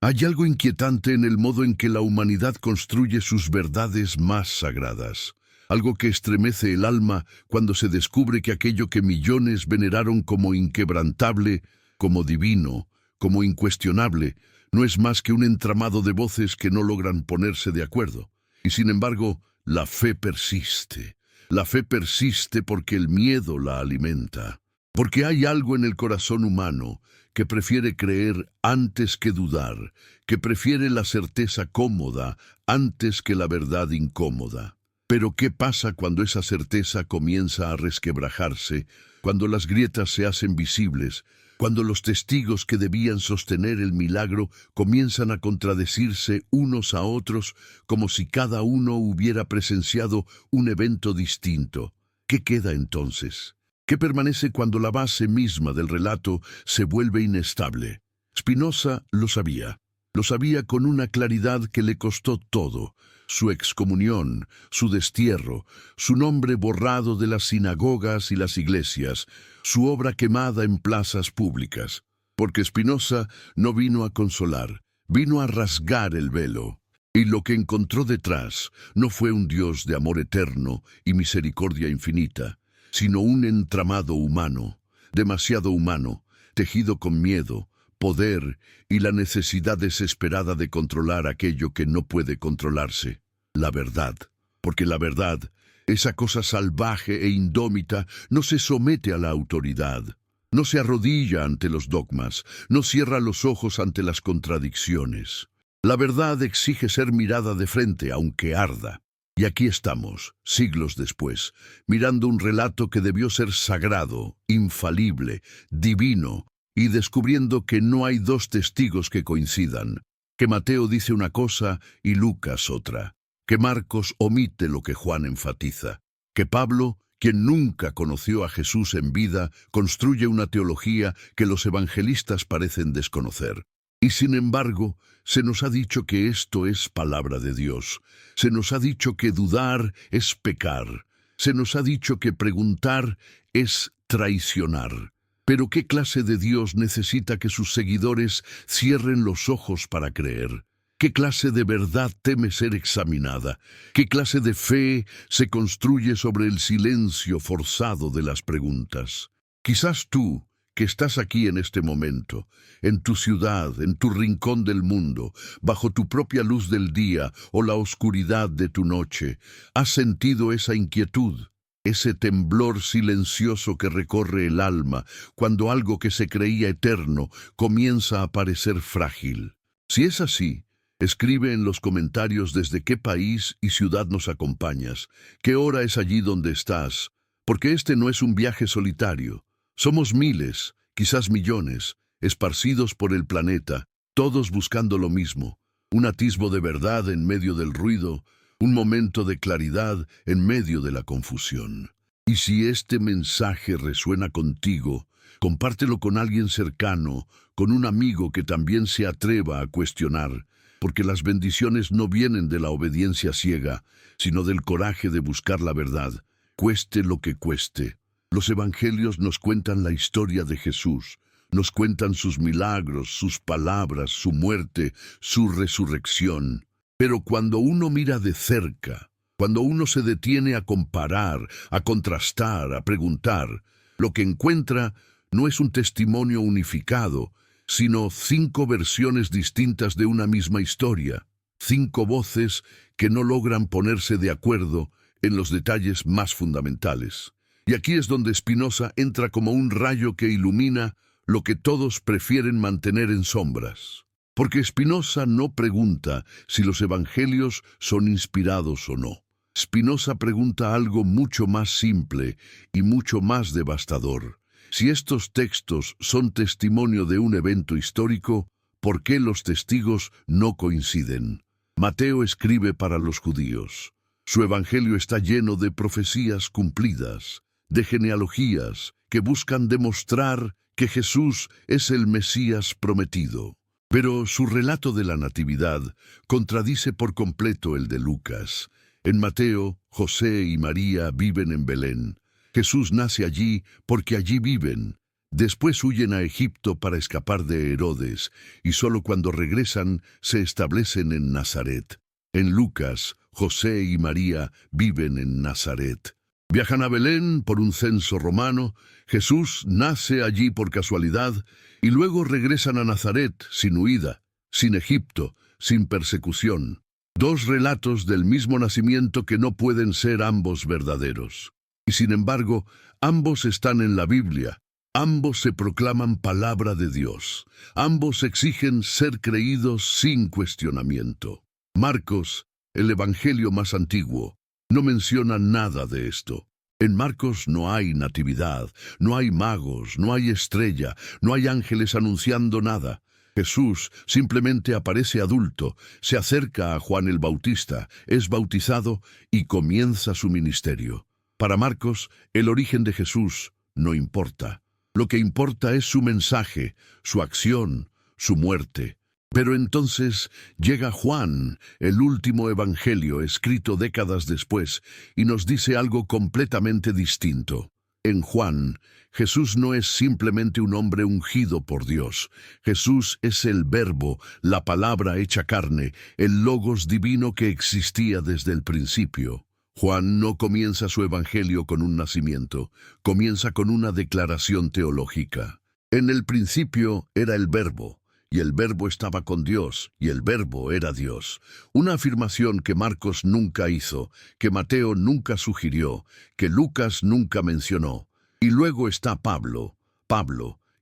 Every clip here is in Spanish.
Hay algo inquietante en el modo en que la humanidad construye sus verdades más sagradas. Algo que estremece el alma cuando se descubre que aquello que millones veneraron como inquebrantable, como divino, como incuestionable, no es más que un entramado de voces que no logran ponerse de acuerdo. Y sin embargo, la fe persiste. La fe persiste porque el miedo la alimenta. Porque hay algo en el corazón humano que prefiere creer antes que dudar, que prefiere la certeza cómoda antes que la verdad incómoda. Pero ¿qué pasa cuando esa certeza comienza a resquebrajarse, cuando las grietas se hacen visibles, cuando los testigos que debían sostener el milagro comienzan a contradecirse unos a otros como si cada uno hubiera presenciado un evento distinto? ¿Qué queda entonces? ¿Qué permanece cuando la base misma del relato se vuelve inestable? Spinoza lo sabía con una claridad que le costó todo: su excomunión, su destierro, su nombre borrado de las sinagogas y las iglesias, su obra quemada en plazas públicas. Porque Spinoza no vino a consolar, vino a rasgar el velo. Y lo que encontró detrás no fue un Dios de amor eterno y misericordia infinita, sino un entramado humano, demasiado humano, tejido con miedo, poder y la necesidad desesperada de controlar aquello que no puede controlarse: la verdad. Porque la verdad, esa cosa salvaje e indómita, no se somete a la autoridad, no se arrodilla ante los dogmas, no cierra los ojos ante las contradicciones. La verdad exige ser mirada de frente, aunque arda. Y aquí estamos, siglos después, mirando un relato que debió ser sagrado, infalible, divino, y descubriendo que no hay dos testigos que coincidan, que Mateo dice una cosa y Lucas otra, que Marcos omite lo que Juan enfatiza, que Pablo, quien nunca conoció a Jesús en vida, construye una teología que los evangelistas parecen desconocer. Y sin embargo, se nos ha dicho que esto es palabra de Dios. Se nos ha dicho que dudar es pecar. Se nos ha dicho que preguntar es traicionar. Pero ¿qué clase de Dios necesita que sus seguidores cierren los ojos para creer? ¿Qué clase de verdad teme ser examinada? ¿Qué clase de fe se construye sobre el silencio forzado de las preguntas? Quizás tú, que estás aquí en este momento, en tu ciudad, en tu rincón del mundo, bajo tu propia luz del día o la oscuridad de tu noche, has sentido esa inquietud, ese temblor silencioso que recorre el alma cuando algo que se creía eterno comienza a parecer frágil. Si es así, escribe en los comentarios desde qué país y ciudad nos acompañas, qué hora es allí donde estás, porque este no es un viaje solitario. Somos miles, quizás millones, esparcidos por el planeta, todos buscando lo mismo: un atisbo de verdad en medio del ruido, un momento de claridad en medio de la confusión. Y si este mensaje resuena contigo, compártelo con alguien cercano, con un amigo que también se atreva a cuestionar, porque las bendiciones no vienen de la obediencia ciega, sino del coraje de buscar la verdad, cueste lo que cueste. Los evangelios nos cuentan la historia de Jesús, nos cuentan sus milagros, sus palabras, su muerte, su resurrección. Pero cuando uno mira de cerca, cuando uno se detiene a comparar, a contrastar, a preguntar, lo que encuentra no es un testimonio unificado, sino 5 versiones distintas de una misma historia, 5 voces que no logran ponerse de acuerdo en los detalles más fundamentales. Y aquí es donde Spinoza entra como un rayo que ilumina lo que todos prefieren mantener en sombras. Porque Spinoza no pregunta si los evangelios son inspirados o no. Spinoza pregunta algo mucho más simple y mucho más devastador: si estos textos son testimonio de un evento histórico, ¿por qué los testigos no coinciden? Mateo escribe para los judíos. Su evangelio está lleno de profecías cumplidas, de genealogías que buscan demostrar que Jesús es el Mesías prometido. Pero su relato de la Natividad contradice por completo el de Lucas. En Mateo, José y María viven en Belén. Jesús nace allí porque allí viven. Después huyen a Egipto para escapar de Herodes, y solo cuando regresan se establecen en Nazaret. En Lucas, José y María viven en Nazaret. Viajan a Belén por un censo romano, Jesús nace allí por casualidad, y luego regresan a Nazaret sin huida, sin Egipto, sin persecución. Dos relatos del mismo nacimiento que no pueden ser ambos verdaderos. Y sin embargo, ambos están en la Biblia. Ambos se proclaman palabra de Dios. Ambos exigen ser creídos sin cuestionamiento. Marcos, el evangelio más antiguo, no menciona nada de esto. En Marcos no hay natividad, no hay magos, no hay estrella, no hay ángeles anunciando nada. Jesús simplemente aparece adulto, se acerca a Juan el Bautista, es bautizado y comienza su ministerio. Para Marcos, el origen de Jesús no importa. Lo que importa es su mensaje, su acción, su muerte. Pero entonces llega Juan, el último evangelio escrito décadas después, y nos dice algo completamente distinto. En Juan, Jesús no es simplemente un hombre ungido por Dios. Jesús es el Verbo, la palabra hecha carne, el Logos divino que existía desde el principio. Juan no comienza su evangelio con un nacimiento, comienza con una declaración teológica. En el principio era el Verbo, y el Verbo estaba con Dios, y el Verbo era Dios. Una afirmación que Marcos nunca hizo, que Mateo nunca sugirió, que Lucas nunca mencionó. Y luego está Pablo,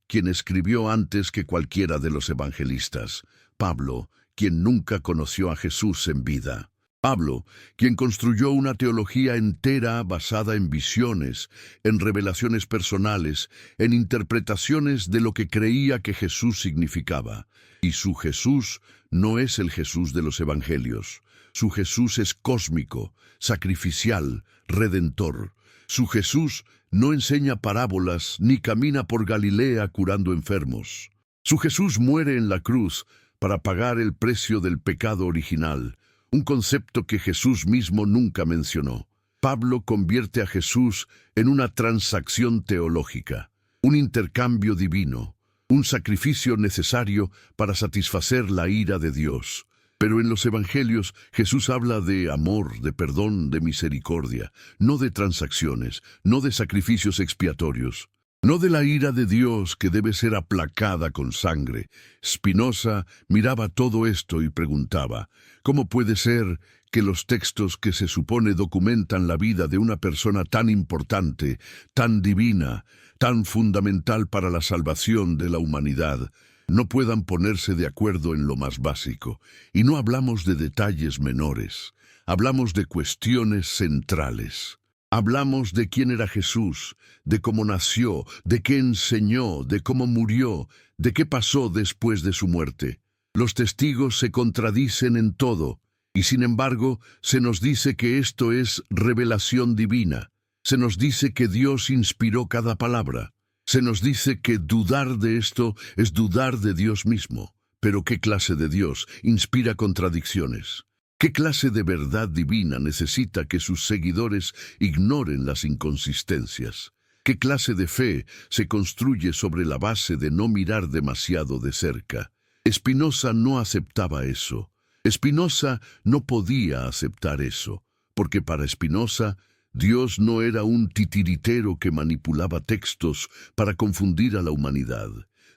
quien escribió antes que cualquiera de los evangelistas. Pablo, quien nunca conoció a Jesús en vida. Pablo, quien construyó una teología entera basada en visiones, en revelaciones personales, en interpretaciones de lo que creía que Jesús significaba. Y su Jesús no es el Jesús de los evangelios. Su Jesús es cósmico, sacrificial, redentor. Su Jesús no enseña parábolas ni camina por Galilea curando enfermos. Su Jesús muere en la cruz para pagar el precio del pecado original, un concepto que Jesús mismo nunca mencionó. Pablo convierte a Jesús en una transacción teológica, un intercambio divino, un sacrificio necesario para satisfacer la ira de Dios. Pero en los evangelios Jesús habla de amor, de perdón, de misericordia, no de transacciones, no de sacrificios expiatorios. No de la ira de Dios que debe ser aplacada con sangre. Spinoza miraba todo esto y preguntaba, ¿cómo puede ser que los textos que se supone documentan la vida de una persona tan importante, tan divina, tan fundamental para la salvación de la humanidad, no puedan ponerse de acuerdo en lo más básico? Y no hablamos de detalles menores, hablamos de cuestiones centrales. Hablamos de quién era Jesús, de cómo nació, de qué enseñó, de cómo murió, de qué pasó después de su muerte. Los testigos se contradicen en todo, y sin embargo se nos dice que esto es revelación divina. Se nos dice que Dios inspiró cada palabra. Se nos dice que dudar de esto es dudar de Dios mismo. Pero ¿qué clase de Dios inspira contradicciones? ¿Qué clase de verdad divina necesita que sus seguidores ignoren las inconsistencias? ¿Qué clase de fe se construye sobre la base de no mirar demasiado de cerca? Spinoza no aceptaba eso. Spinoza no podía aceptar eso, porque para Spinoza, Dios no era un titiritero que manipulaba textos para confundir a la humanidad.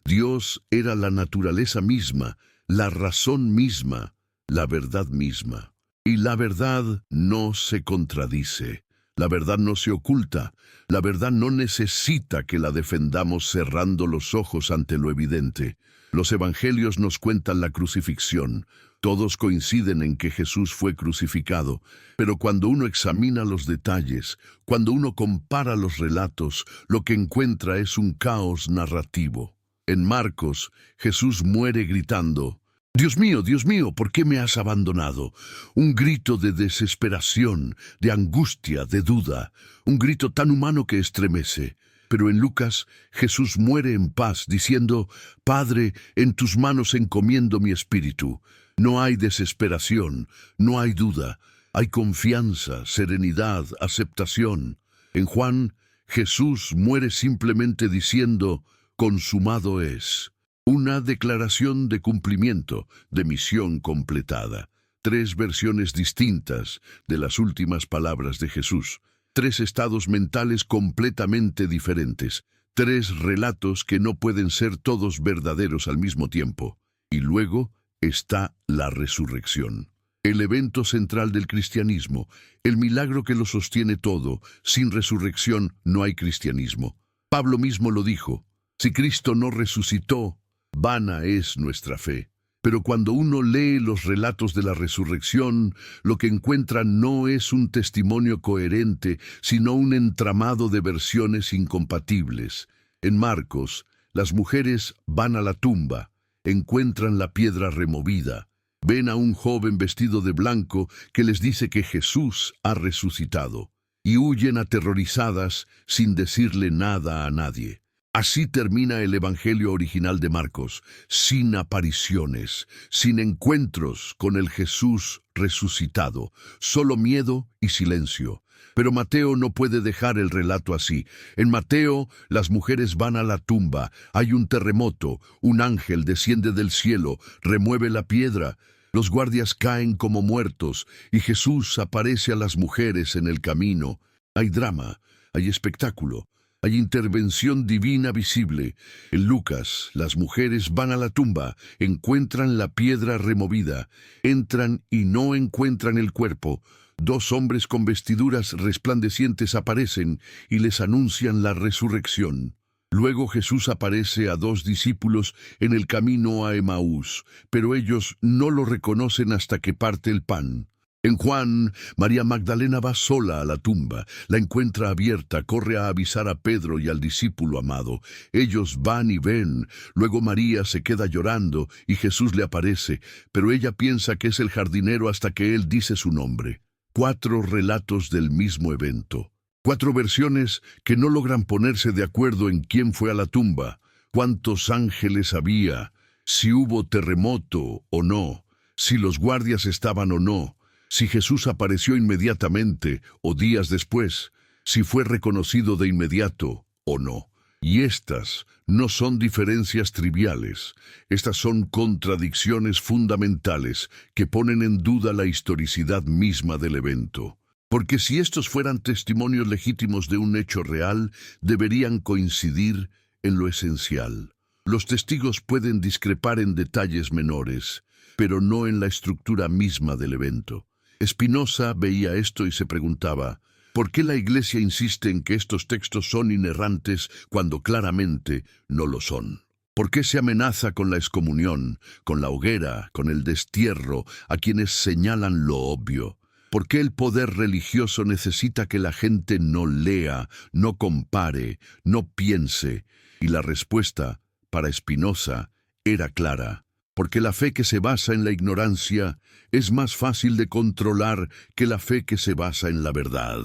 Dios era la naturaleza misma, la razón misma, la verdad misma. Y la verdad no se contradice. La verdad no se oculta. La verdad no necesita que la defendamos cerrando los ojos ante lo evidente. Los evangelios nos cuentan la crucifixión. Todos coinciden en que Jesús fue crucificado. Pero cuando uno examina los detalles, cuando uno compara los relatos, lo que encuentra es un caos narrativo. En Marcos, Jesús muere gritando, Dios mío, ¿por qué me has abandonado? Un grito de desesperación, de angustia, de duda, un grito tan humano que estremece. Pero en Lucas, Jesús muere en paz, diciendo, Padre, en tus manos encomiendo mi espíritu. No hay desesperación, no hay duda, hay confianza, serenidad, aceptación. En Juan, Jesús muere simplemente diciendo, consumado es. Una declaración de cumplimiento, de misión completada. 3 versiones distintas de las últimas palabras de Jesús. 3 estados mentales completamente diferentes. 3 relatos que no pueden ser todos verdaderos al mismo tiempo. Y luego está la resurrección. El evento central del cristianismo, el milagro que lo sostiene todo. Sin resurrección no hay cristianismo. Pablo mismo lo dijo: si Cristo no resucitó, vana es nuestra fe. Pero cuando uno lee los relatos de la resurrección, lo que encuentra no es un testimonio coherente, sino un entramado de versiones incompatibles. En Marcos, las mujeres van a la tumba, encuentran la piedra removida, ven a un joven vestido de blanco que les dice que Jesús ha resucitado, y huyen aterrorizadas sin decirle nada a nadie. Así termina el Evangelio original de Marcos, sin apariciones, sin encuentros con el Jesús resucitado, solo miedo y silencio. Pero Mateo no puede dejar el relato así. En Mateo, las mujeres van a la tumba, hay un terremoto, un ángel desciende del cielo, remueve la piedra, los guardias caen como muertos, y Jesús aparece a las mujeres en el camino. Hay drama, hay espectáculo. Hay intervención divina visible. En Lucas, las mujeres van a la tumba, encuentran la piedra removida, entran y no encuentran el cuerpo. 2 hombres con vestiduras resplandecientes aparecen y les anuncian la resurrección. Luego Jesús aparece a 2 discípulos en el camino a Emaús, pero ellos no lo reconocen hasta que parte el pan. En Juan, María Magdalena va sola a la tumba, la encuentra abierta, corre a avisar a Pedro y al discípulo amado. Ellos van y ven, luego María se queda llorando y Jesús le aparece, pero ella piensa que es el jardinero hasta que él dice su nombre. 4 relatos del mismo evento. 4 versiones que no logran ponerse de acuerdo en quién fue a la tumba, cuántos ángeles había, si hubo terremoto o no, si los guardias estaban o no, si Jesús apareció inmediatamente o días después, si fue reconocido de inmediato o no. Y estas no son diferencias triviales, estas son contradicciones fundamentales que ponen en duda la historicidad misma del evento. Porque si estos fueran testimonios legítimos de un hecho real, deberían coincidir en lo esencial. Los testigos pueden discrepar en detalles menores, pero no en la estructura misma del evento. Spinoza veía esto y se preguntaba, ¿por qué la Iglesia insiste en que estos textos son inerrantes cuando claramente no lo son? ¿Por qué se amenaza con la excomunión, con la hoguera, con el destierro a quienes señalan lo obvio? ¿Por qué el poder religioso necesita que la gente no lea, no compare, no piense? Y la respuesta, para Spinoza, era clara. Porque la fe que se basa en la ignorancia es más fácil de controlar que la fe que se basa en la verdad.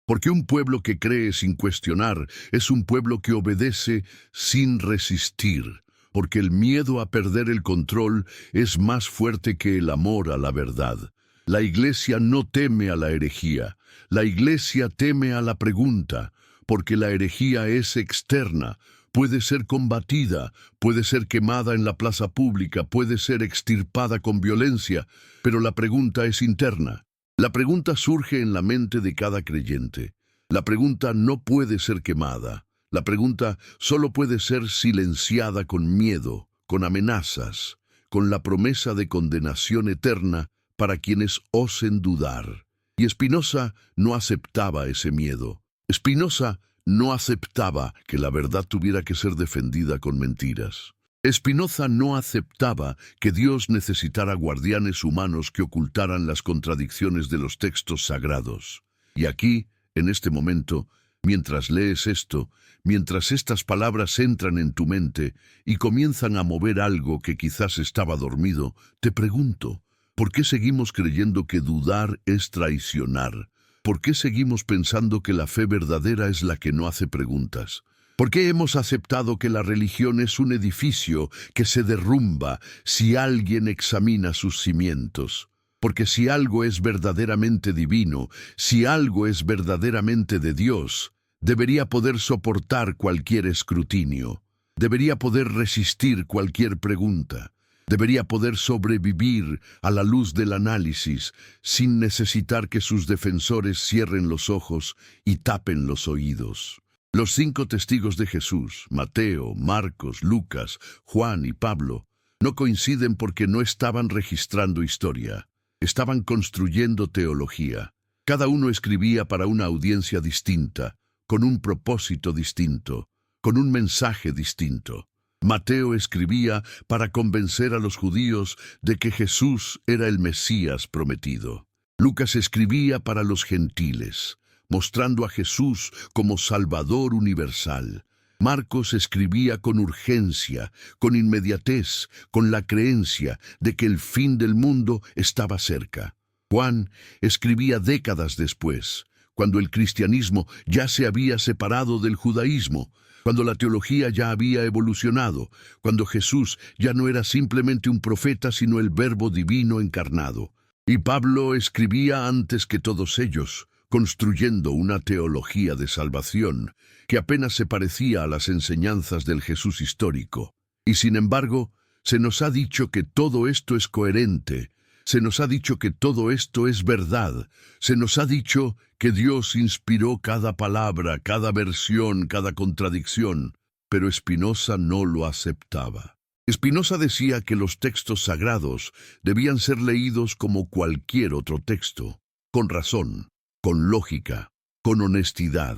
Porque un pueblo que cree sin cuestionar es un pueblo que obedece sin resistir. Porque el miedo a perder el control es más fuerte que el amor a la verdad. La Iglesia no teme a la herejía, la Iglesia teme a la pregunta, porque la herejía es externa. Puede ser combatida, puede ser quemada en la plaza pública, puede ser extirpada con violencia, pero la pregunta es interna. La pregunta surge en la mente de cada creyente. La pregunta no puede ser quemada. La pregunta solo puede ser silenciada con miedo, con amenazas, con la promesa de condenación eterna para quienes osen dudar. Y Spinoza no aceptaba ese miedo. Spinoza no aceptaba que la verdad tuviera que ser defendida con mentiras. Spinoza no aceptaba que Dios necesitara guardianes humanos que ocultaran las contradicciones de los textos sagrados. Y aquí, en este momento, mientras lees esto, mientras estas palabras entran en tu mente y comienzan a mover algo que quizás estaba dormido, te pregunto, ¿por qué seguimos creyendo que dudar es traicionar? ¿Por qué seguimos pensando que la fe verdadera es la que no hace preguntas? ¿Por qué hemos aceptado que la religión es un edificio que se derrumba si alguien examina sus cimientos? Porque si algo es verdaderamente divino, si algo es verdaderamente de Dios, debería poder soportar cualquier escrutinio. Debería poder resistir cualquier pregunta. Debería poder sobrevivir a la luz del análisis sin necesitar que sus defensores cierren los ojos y tapen los oídos. Los 5 testigos de Jesús, Mateo, Marcos, Lucas, Juan y Pablo, no coinciden porque no estaban registrando historia, estaban construyendo teología. Cada uno escribía para una audiencia distinta, con un propósito distinto, con un mensaje distinto. Mateo escribía para convencer a los judíos de que Jesús era el Mesías prometido. Lucas escribía para los gentiles, mostrando a Jesús como Salvador universal. Marcos escribía con urgencia, con inmediatez, con la creencia de que el fin del mundo estaba cerca. Juan escribía décadas después, cuando el cristianismo ya se había separado del judaísmo, cuando la teología ya había evolucionado, cuando Jesús ya no era simplemente un profeta, sino el Verbo divino encarnado. Y Pablo escribía antes que todos ellos, construyendo una teología de salvación que apenas se parecía a las enseñanzas del Jesús histórico. Y sin embargo, se nos ha dicho que todo esto es coherente, se nos ha dicho que todo esto es verdad, se nos ha dicho que Dios inspiró cada palabra, cada versión, cada contradicción, pero Spinoza no lo aceptaba. Spinoza decía que los textos sagrados debían ser leídos como cualquier otro texto, con razón, con lógica, con honestidad.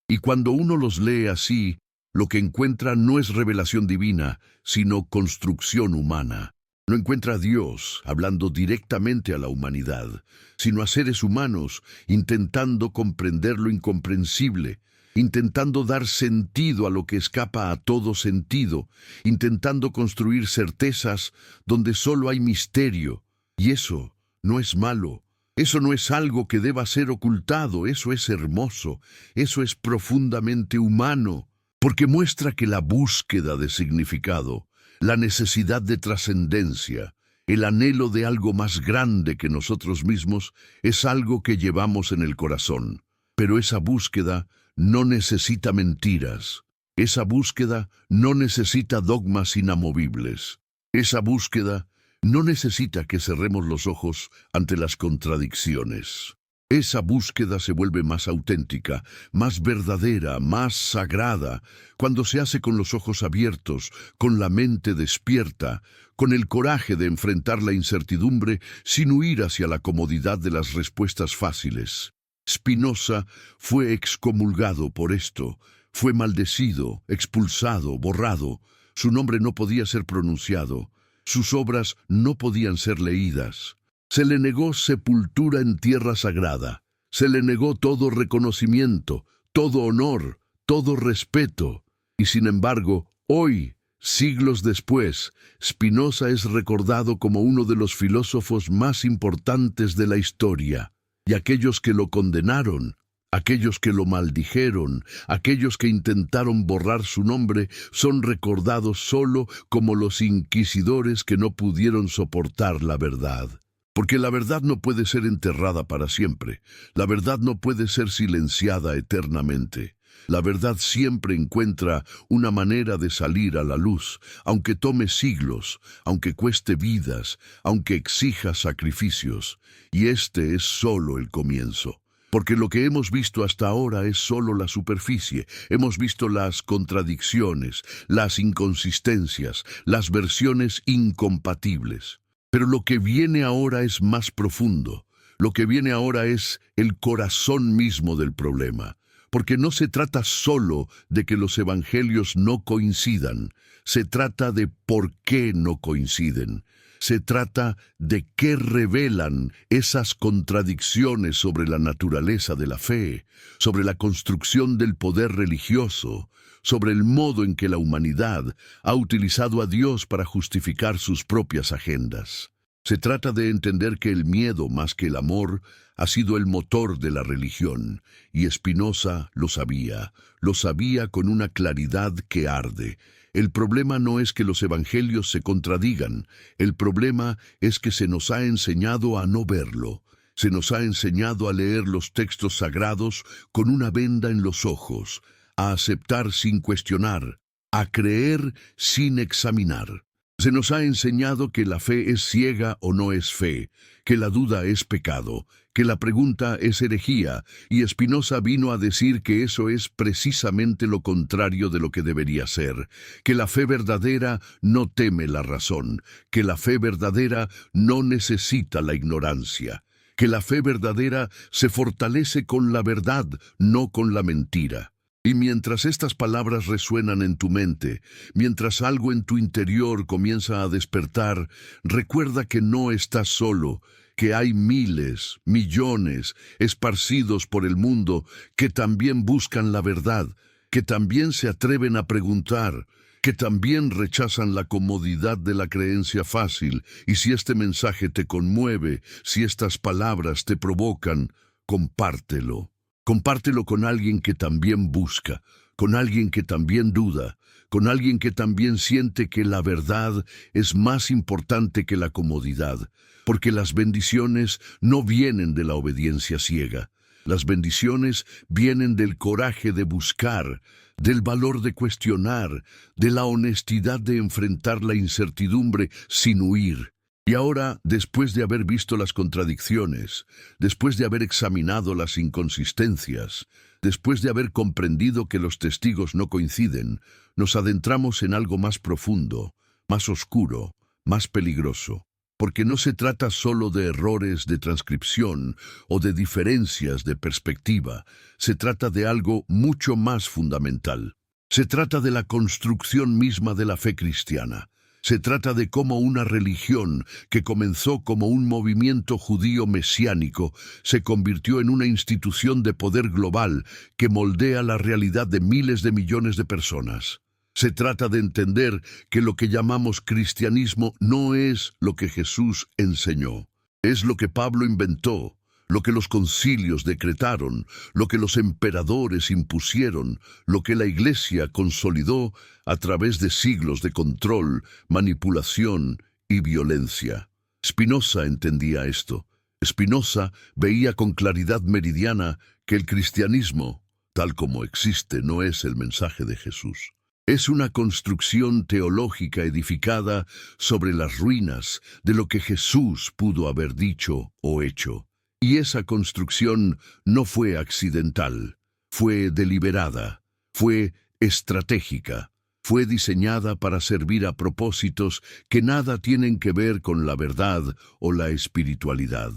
Y cuando uno los lee así, lo que encuentra no es revelación divina, sino construcción humana. No encuentra a Dios hablando directamente a la humanidad, sino a seres humanos intentando comprender lo incomprensible, intentando dar sentido a lo que escapa a todo sentido, intentando construir certezas donde solo hay misterio. Y eso no es malo, eso no es algo que deba ser ocultado, eso es hermoso, eso es profundamente humano, porque muestra que la búsqueda de significado, la necesidad de trascendencia, el anhelo de algo más grande que nosotros mismos, es algo que llevamos en el corazón. Pero esa búsqueda no necesita mentiras. Esa búsqueda no necesita dogmas inamovibles. Esa búsqueda no necesita que cerremos los ojos ante las contradicciones. Esa búsqueda se vuelve más auténtica, más verdadera, más sagrada, cuando se hace con los ojos abiertos, con la mente despierta, con el coraje de enfrentar la incertidumbre sin huir hacia la comodidad de las respuestas fáciles. Spinoza fue excomulgado por esto, fue maldecido, expulsado, borrado. Su nombre no podía ser pronunciado, sus obras no podían ser leídas. Se le negó sepultura en tierra sagrada, se le negó todo reconocimiento, todo honor, todo respeto. Y sin embargo, hoy, siglos después, Spinoza es recordado como uno de los filósofos más importantes de la historia. Y aquellos que lo condenaron, aquellos que lo maldijeron, aquellos que intentaron borrar su nombre, son recordados solo como los inquisidores que no pudieron soportar la verdad. Porque la verdad no puede ser enterrada para siempre, la verdad no puede ser silenciada eternamente. La verdad siempre encuentra una manera de salir a la luz, aunque tome siglos, aunque cueste vidas, aunque exija sacrificios. Y este es solo el comienzo. Porque lo que hemos visto hasta ahora es solo la superficie. Hemos visto las contradicciones, las inconsistencias, las versiones incompatibles. Pero lo que viene ahora es más profundo. Lo que viene ahora es el corazón mismo del problema. Porque no se trata solo de que los evangelios no coincidan, se trata de por qué no coinciden. Se trata de qué revelan esas contradicciones sobre la naturaleza de la fe, sobre la construcción del poder religioso, sobre el modo en que la humanidad ha utilizado a Dios para justificar sus propias agendas. Se trata de entender que el miedo, más que el amor, ha sido el motor de la religión, y Spinoza lo sabía con una claridad que arde. El problema no es que los evangelios se contradigan, el problema es que se nos ha enseñado a no verlo. Se nos ha enseñado a leer los textos sagrados con una venda en los ojos, a aceptar sin cuestionar, a creer sin examinar. Se nos ha enseñado que la fe es ciega o no es fe, que la duda es pecado, que la pregunta es herejía, y Spinoza vino a decir que eso es precisamente lo contrario de lo que debería ser, que la fe verdadera no teme la razón, que la fe verdadera no necesita la ignorancia, que la fe verdadera se fortalece con la verdad, no con la mentira. Y mientras estas palabras resuenan en tu mente, mientras algo en tu interior comienza a despertar, recuerda que no estás solo, que hay miles, millones, esparcidos por el mundo, que también buscan la verdad, que también se atreven a preguntar, que también rechazan la comodidad de la creencia fácil. Y si este mensaje te conmueve, si estas palabras te provocan, compártelo. Compártelo con alguien que también busca, con alguien que también duda, con alguien que también siente que la verdad es más importante que la comodidad, porque las bendiciones no vienen de la obediencia ciega. Las bendiciones vienen del coraje de buscar, del valor de cuestionar, de la honestidad de enfrentar la incertidumbre sin huir. Y ahora, después de haber visto las contradicciones, después de haber examinado las inconsistencias, después de haber comprendido que los testigos no coinciden, nos adentramos en algo más profundo, más oscuro, más peligroso. Porque no se trata solo de errores de transcripción o de diferencias de perspectiva, se trata de algo mucho más fundamental. Se trata de la construcción misma de la fe cristiana. Se trata de cómo una religión que comenzó como un movimiento judío mesiánico se convirtió en una institución de poder global que moldea la realidad de miles de millones de personas. Se trata de entender que lo que llamamos cristianismo no es lo que Jesús enseñó, es lo que Pablo inventó, lo que los concilios decretaron, lo que los emperadores impusieron, lo que la Iglesia consolidó a través de siglos de control, manipulación y violencia. Spinoza entendía esto. Spinoza veía con claridad meridiana que el cristianismo, tal como existe, no es el mensaje de Jesús. Es una construcción teológica edificada sobre las ruinas de lo que Jesús pudo haber dicho o hecho. Y esa construcción no fue accidental, fue deliberada, fue estratégica, fue diseñada para servir a propósitos que nada tienen que ver con la verdad o la espiritualidad.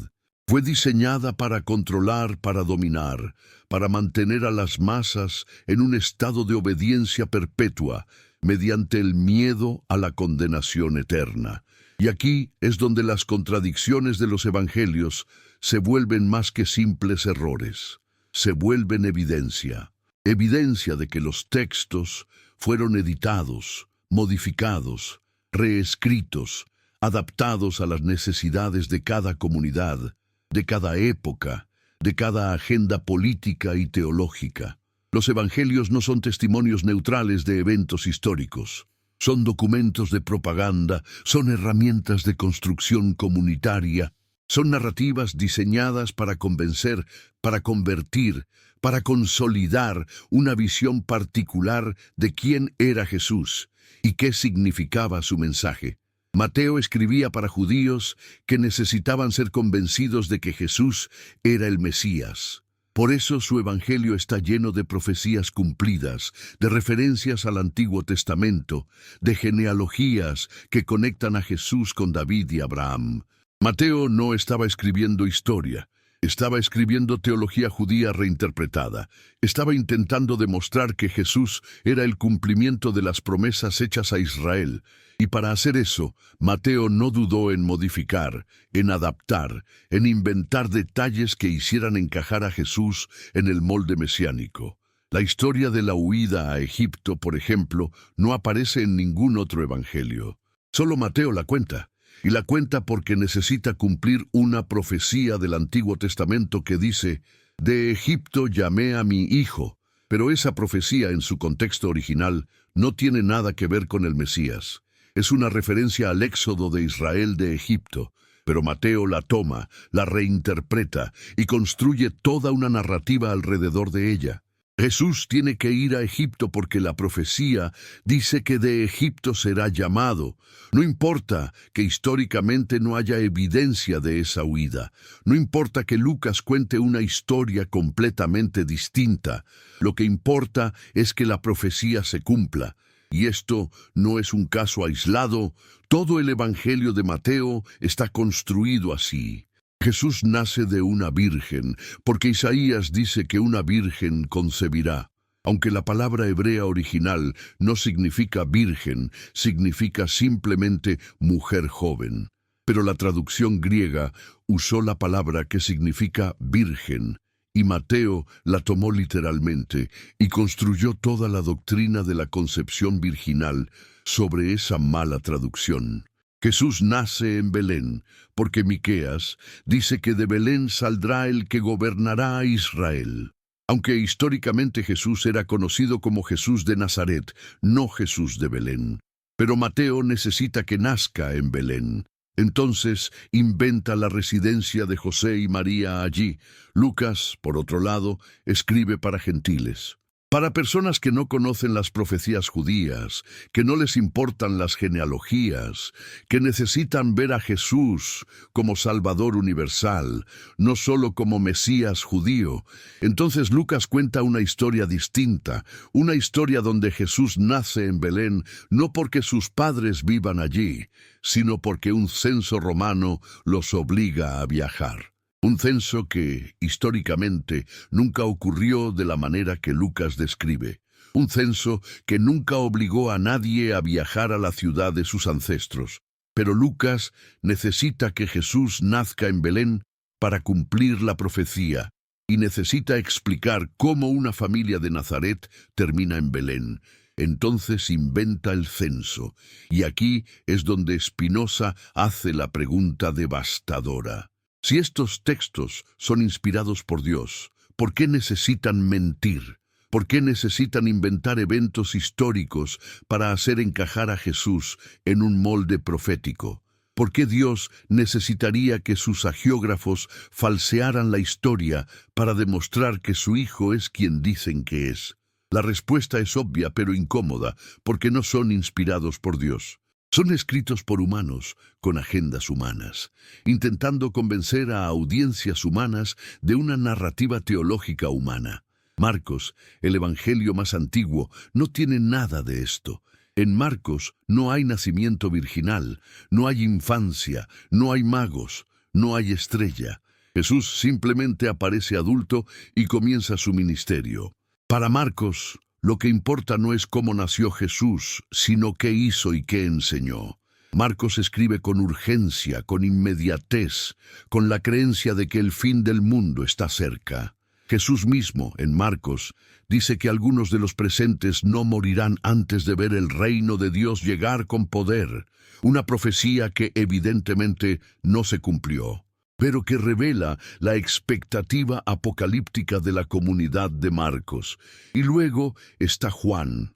Fue diseñada para controlar, para dominar, para mantener a las masas en un estado de obediencia perpetua, mediante el miedo a la condenación eterna. Y aquí es donde las contradicciones de los evangelios se vuelven más que simples errores, se vuelven evidencia. Evidencia de que los textos fueron editados, modificados, reescritos, adaptados a las necesidades de cada comunidad, de cada época, de cada agenda política y teológica. Los evangelios no son testimonios neutrales de eventos históricos. Son documentos de propaganda, son herramientas de construcción comunitaria, son narrativas diseñadas para convencer, para convertir, para consolidar una visión particular de quién era Jesús y qué significaba su mensaje. Mateo escribía para judíos que necesitaban ser convencidos de que Jesús era el Mesías. Por eso su evangelio está lleno de profecías cumplidas, de referencias al Antiguo Testamento, de genealogías que conectan a Jesús con David y Abraham. Mateo no estaba escribiendo historia, estaba escribiendo teología judía reinterpretada. Estaba intentando demostrar que Jesús era el cumplimiento de las promesas hechas a Israel. Y para hacer eso, Mateo no dudó en modificar, en adaptar, en inventar detalles que hicieran encajar a Jesús en el molde mesiánico. La historia de la huida a Egipto, por ejemplo, no aparece en ningún otro evangelio. Solo Mateo la cuenta. Y la cuenta porque necesita cumplir una profecía del Antiguo Testamento que dice: «De Egipto llamé a mi hijo». Pero esa profecía en su contexto original no tiene nada que ver con el Mesías. Es una referencia al éxodo de Israel de Egipto, pero Mateo la toma, la reinterpreta y construye toda una narrativa alrededor de ella. Jesús tiene que ir a Egipto porque la profecía dice que de Egipto será llamado. No importa que históricamente no haya evidencia de esa huida. No importa que Lucas cuente una historia completamente distinta. Lo que importa es que la profecía se cumpla. Y esto no es un caso aislado. Todo el Evangelio de Mateo está construido así. Jesús nace de una virgen, porque Isaías dice que una virgen concebirá. Aunque la palabra hebrea original no significa virgen, significa simplemente mujer joven. Pero la traducción griega usó la palabra que significa virgen, y Mateo la tomó literalmente y construyó toda la doctrina de la concepción virginal sobre esa mala traducción. Jesús nace en Belén, porque Miqueas dice que de Belén saldrá el que gobernará a Israel. Aunque históricamente Jesús era conocido como Jesús de Nazaret, no Jesús de Belén. Pero Mateo necesita que nazca en Belén. Entonces inventa la residencia de José y María allí. Lucas, por otro lado, escribe para gentiles. Para personas que no conocen las profecías judías, que no les importan las genealogías, que necesitan ver a Jesús como Salvador universal, no solo como Mesías judío, entonces Lucas cuenta una historia distinta, una historia donde Jesús nace en Belén no porque sus padres vivan allí, sino porque un censo romano los obliga a viajar. Un censo que, históricamente, nunca ocurrió de la manera que Lucas describe. Un censo que nunca obligó a nadie a viajar a la ciudad de sus ancestros. Pero Lucas necesita que Jesús nazca en Belén para cumplir la profecía, y necesita explicar cómo una familia de Nazaret termina en Belén. Entonces inventa el censo, y aquí es donde Spinoza hace la pregunta devastadora. Si estos textos son inspirados por Dios, ¿por qué necesitan mentir? ¿Por qué necesitan inventar eventos históricos para hacer encajar a Jesús en un molde profético? ¿Por qué Dios necesitaría que sus agiógrafos falsearan la historia para demostrar que su Hijo es quien dicen que es? La respuesta es obvia pero incómoda, porque no son inspirados por Dios. Son escritos por humanos, con agendas humanas, intentando convencer a audiencias humanas de una narrativa teológica humana. Marcos, el evangelio más antiguo, no tiene nada de esto. En Marcos no hay nacimiento virginal, no hay infancia, no hay magos, no hay estrella. Jesús simplemente aparece adulto y comienza su ministerio. Para Marcos, lo que importa no es cómo nació Jesús, sino qué hizo y qué enseñó. Marcos escribe con urgencia, con inmediatez, con la creencia de que el fin del mundo está cerca. Jesús mismo, en Marcos, dice que algunos de los presentes no morirán antes de ver el reino de Dios llegar con poder, una profecía que evidentemente no se cumplió, pero que revela la expectativa apocalíptica de la comunidad de Marcos. Y luego está Juan,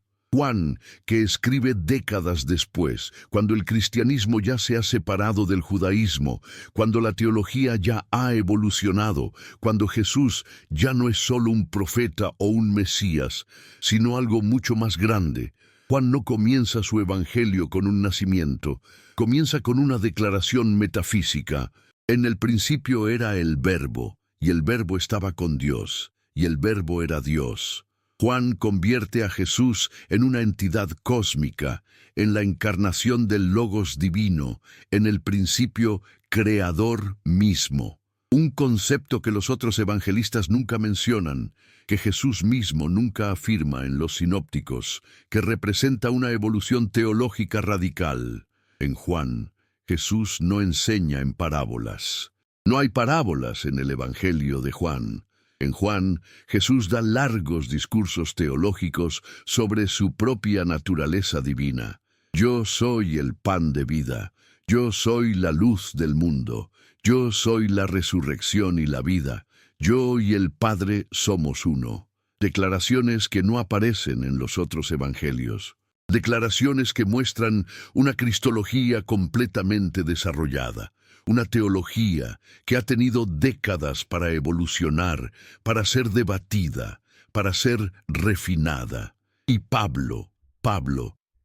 que escribe décadas después, cuando el cristianismo ya se ha separado del judaísmo, cuando la teología ya ha evolucionado, cuando Jesús ya no es solo un profeta o un Mesías, sino algo mucho más grande. Juan no comienza su evangelio con un nacimiento, comienza con una declaración metafísica. En el principio era el Verbo, y el Verbo estaba con Dios, y el Verbo era Dios. Juan convierte a Jesús en una entidad cósmica, en la encarnación del Logos divino, en el principio creador mismo. Un concepto que los otros evangelistas nunca mencionan, que Jesús mismo nunca afirma en los sinópticos, que representa una evolución teológica radical. En Juan, Jesús no enseña en parábolas. No hay parábolas en el Evangelio de Juan. En Juan, Jesús da largos discursos teológicos sobre su propia naturaleza divina. Yo soy el pan de vida, yo soy la luz del mundo, yo soy la resurrección y la vida, yo y el Padre somos uno. Declaraciones que no aparecen en los otros evangelios. Declaraciones que muestran una cristología completamente desarrollada. Una teología que ha tenido décadas para evolucionar, para ser debatida, para ser refinada. Y Pablo,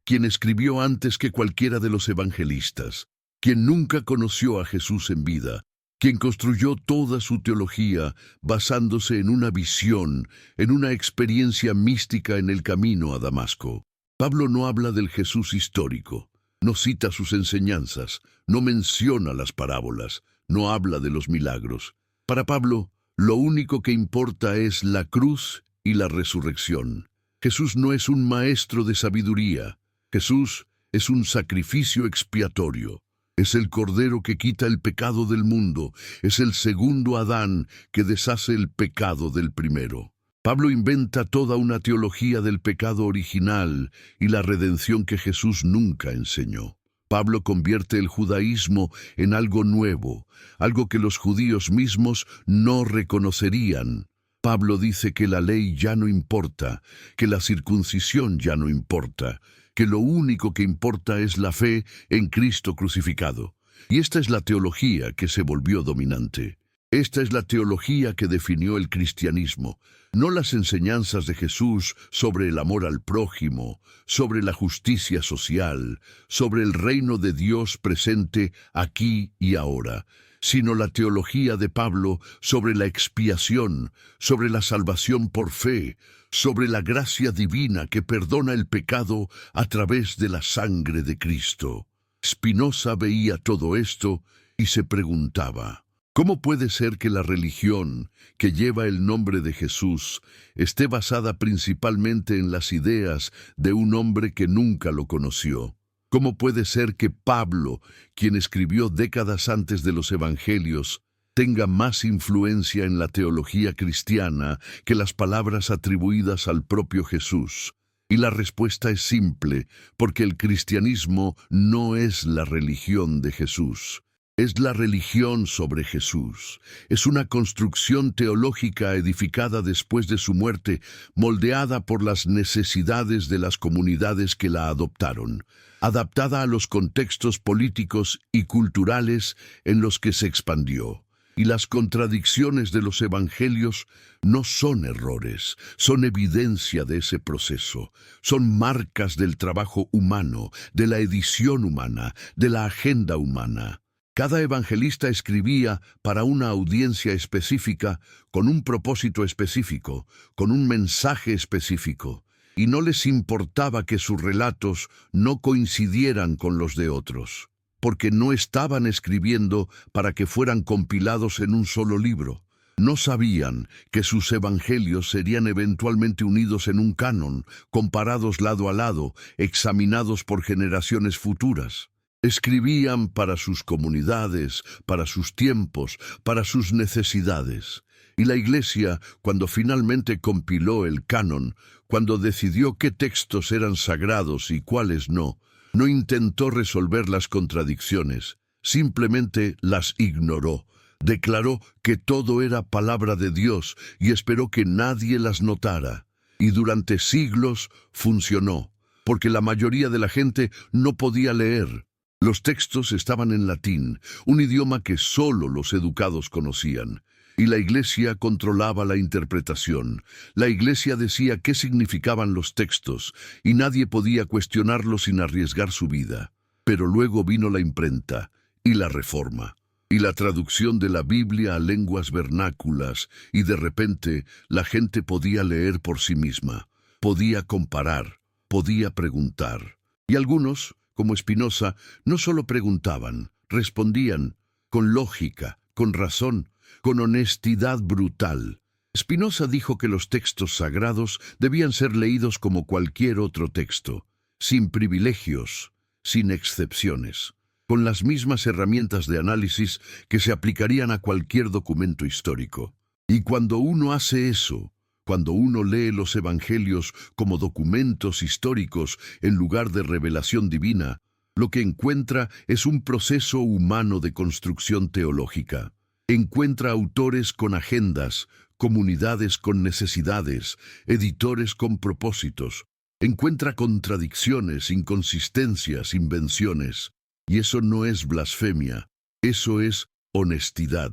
quien escribió antes que cualquiera de los evangelistas, quien nunca conoció a Jesús en vida, quien construyó toda su teología basándose en una visión, en una experiencia mística en el camino a Damasco. Pablo no habla del Jesús histórico, no cita sus enseñanzas, no menciona las parábolas, no habla de los milagros. Para Pablo, lo único que importa es la cruz y la resurrección. Jesús no es un maestro de sabiduría. Jesús es un sacrificio expiatorio. Es el Cordero que quita el pecado del mundo. Es el segundo Adán que deshace el pecado del primero. Pablo inventa toda una teología del pecado original y la redención que Jesús nunca enseñó. Pablo convierte el judaísmo en algo nuevo, algo que los judíos mismos no reconocerían. Pablo dice que la ley ya no importa, que la circuncisión ya no importa, que lo único que importa es la fe en Cristo crucificado. Y esta es la teología que se volvió dominante. Esta es la teología que definió el cristianismo, no las enseñanzas de Jesús sobre el amor al prójimo, sobre la justicia social, sobre el reino de Dios presente aquí y ahora, sino la teología de Pablo sobre la expiación, sobre la salvación por fe, sobre la gracia divina que perdona el pecado a través de la sangre de Cristo. Spinoza veía todo esto y se preguntaba: ¿cómo puede ser que la religión que lleva el nombre de Jesús esté basada principalmente en las ideas de un hombre que nunca lo conoció? ¿Cómo puede ser que Pablo, quien escribió décadas antes de los Evangelios, tenga más influencia en la teología cristiana que las palabras atribuidas al propio Jesús? Y la respuesta es simple, porque el cristianismo no es la religión de Jesús. Es la religión sobre Jesús. Es una construcción teológica edificada después de su muerte, moldeada por las necesidades de las comunidades que la adoptaron, adaptada a los contextos políticos y culturales en los que se expandió. Y las contradicciones de los evangelios no son errores, son evidencia de ese proceso, son marcas del trabajo humano, de la edición humana, de la agenda humana. Cada evangelista escribía para una audiencia específica, con un propósito específico, con un mensaje específico, y no les importaba que sus relatos no coincidieran con los de otros, porque no estaban escribiendo para que fueran compilados en un solo libro. No sabían que sus evangelios serían eventualmente unidos en un canon, comparados lado a lado, examinados por generaciones futuras. Escribían para sus comunidades, para sus tiempos, para sus necesidades. Y la Iglesia, cuando finalmente compiló el canon, cuando decidió qué textos eran sagrados y cuáles no intentó resolver las contradicciones, simplemente las ignoró. Declaró que todo era palabra de Dios y esperó que nadie las notara. Y durante siglos funcionó, porque la mayoría de la gente no podía leer. Los textos estaban en latín, un idioma que solo los educados conocían, y la Iglesia controlaba la interpretación. La Iglesia decía qué significaban los textos, y nadie podía cuestionarlos sin arriesgar su vida. Pero luego vino la imprenta y la Reforma, y la traducción de la Biblia a lenguas vernáculas, y de repente la gente podía leer por sí misma, podía comparar, podía preguntar. Y algunos, como Spinoza, no solo preguntaban, respondían, con lógica, con razón, con honestidad brutal. Spinoza dijo que los textos sagrados debían ser leídos como cualquier otro texto, sin privilegios, sin excepciones, con las mismas herramientas de análisis que se aplicarían a cualquier documento histórico. Y cuando uno hace eso, cuando uno lee los evangelios como documentos históricos en lugar de revelación divina, lo que encuentra es un proceso humano de construcción teológica. Encuentra autores con agendas, comunidades con necesidades, editores con propósitos. Encuentra contradicciones, inconsistencias, invenciones. Y eso no es blasfemia, eso es honestidad,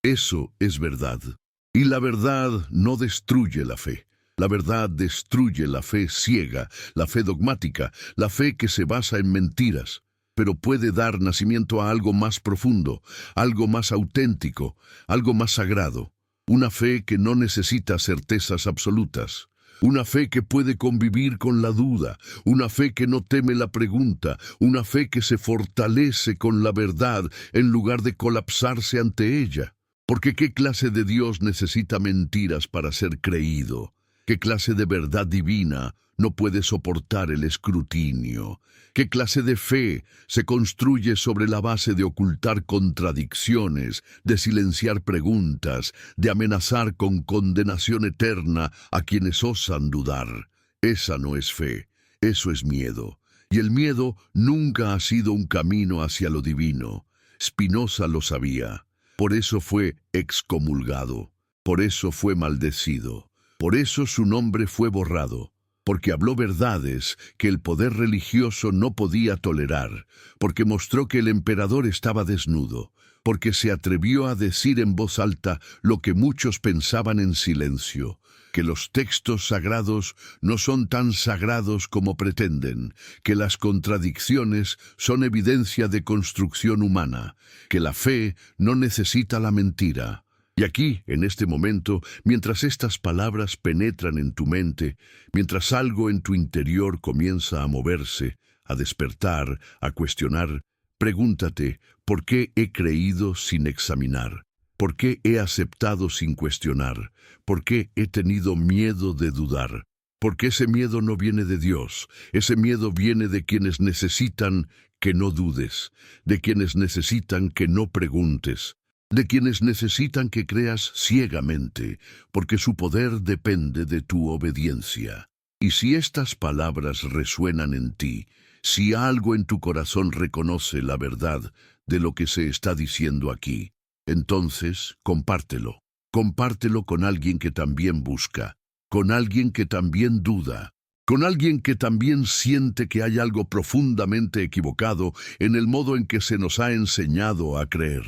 eso es verdad. Y la verdad no destruye la fe. La verdad destruye la fe ciega, la fe dogmática, la fe que se basa en mentiras, pero puede dar nacimiento a algo más profundo, algo más auténtico, algo más sagrado. Una fe que no necesita certezas absolutas. Una fe que puede convivir con la duda, una fe que no teme la pregunta, una fe que se fortalece con la verdad en lugar de colapsarse ante ella. Porque ¿qué clase de Dios necesita mentiras para ser creído? ¿Qué clase de verdad divina no puede soportar el escrutinio? ¿Qué clase de fe se construye sobre la base de ocultar contradicciones, de silenciar preguntas, de amenazar con condenación eterna a quienes osan dudar? Esa no es fe, eso es miedo. Y el miedo nunca ha sido un camino hacia lo divino. Spinoza lo sabía. Por eso fue excomulgado. Por eso fue maldecido. Por eso su nombre fue borrado, porque habló verdades que el poder religioso no podía tolerar, porque mostró que el emperador estaba desnudo, porque se atrevió a decir en voz alta lo que muchos pensaban en silencio, que los textos sagrados no son tan sagrados como pretenden, que las contradicciones son evidencia de construcción humana, que la fe no necesita la mentira. Y aquí, en este momento, mientras estas palabras penetran en tu mente, mientras algo en tu interior comienza a moverse, a despertar, a cuestionar, pregúntate, ¿por qué he creído sin examinar? ¿Por qué he aceptado sin cuestionar? ¿Por qué he tenido miedo de dudar? Porque ese miedo no viene de Dios, ese miedo viene de quienes necesitan que no dudes, de quienes necesitan que no preguntes, de quienes necesitan que creas ciegamente, porque su poder depende de tu obediencia. Y si estas palabras resuenan en ti, si algo en tu corazón reconoce la verdad de lo que se está diciendo aquí, entonces compártelo. Compártelo con alguien que también busca, con alguien que también duda, con alguien que también siente que hay algo profundamente equivocado en el modo en que se nos ha enseñado a creer.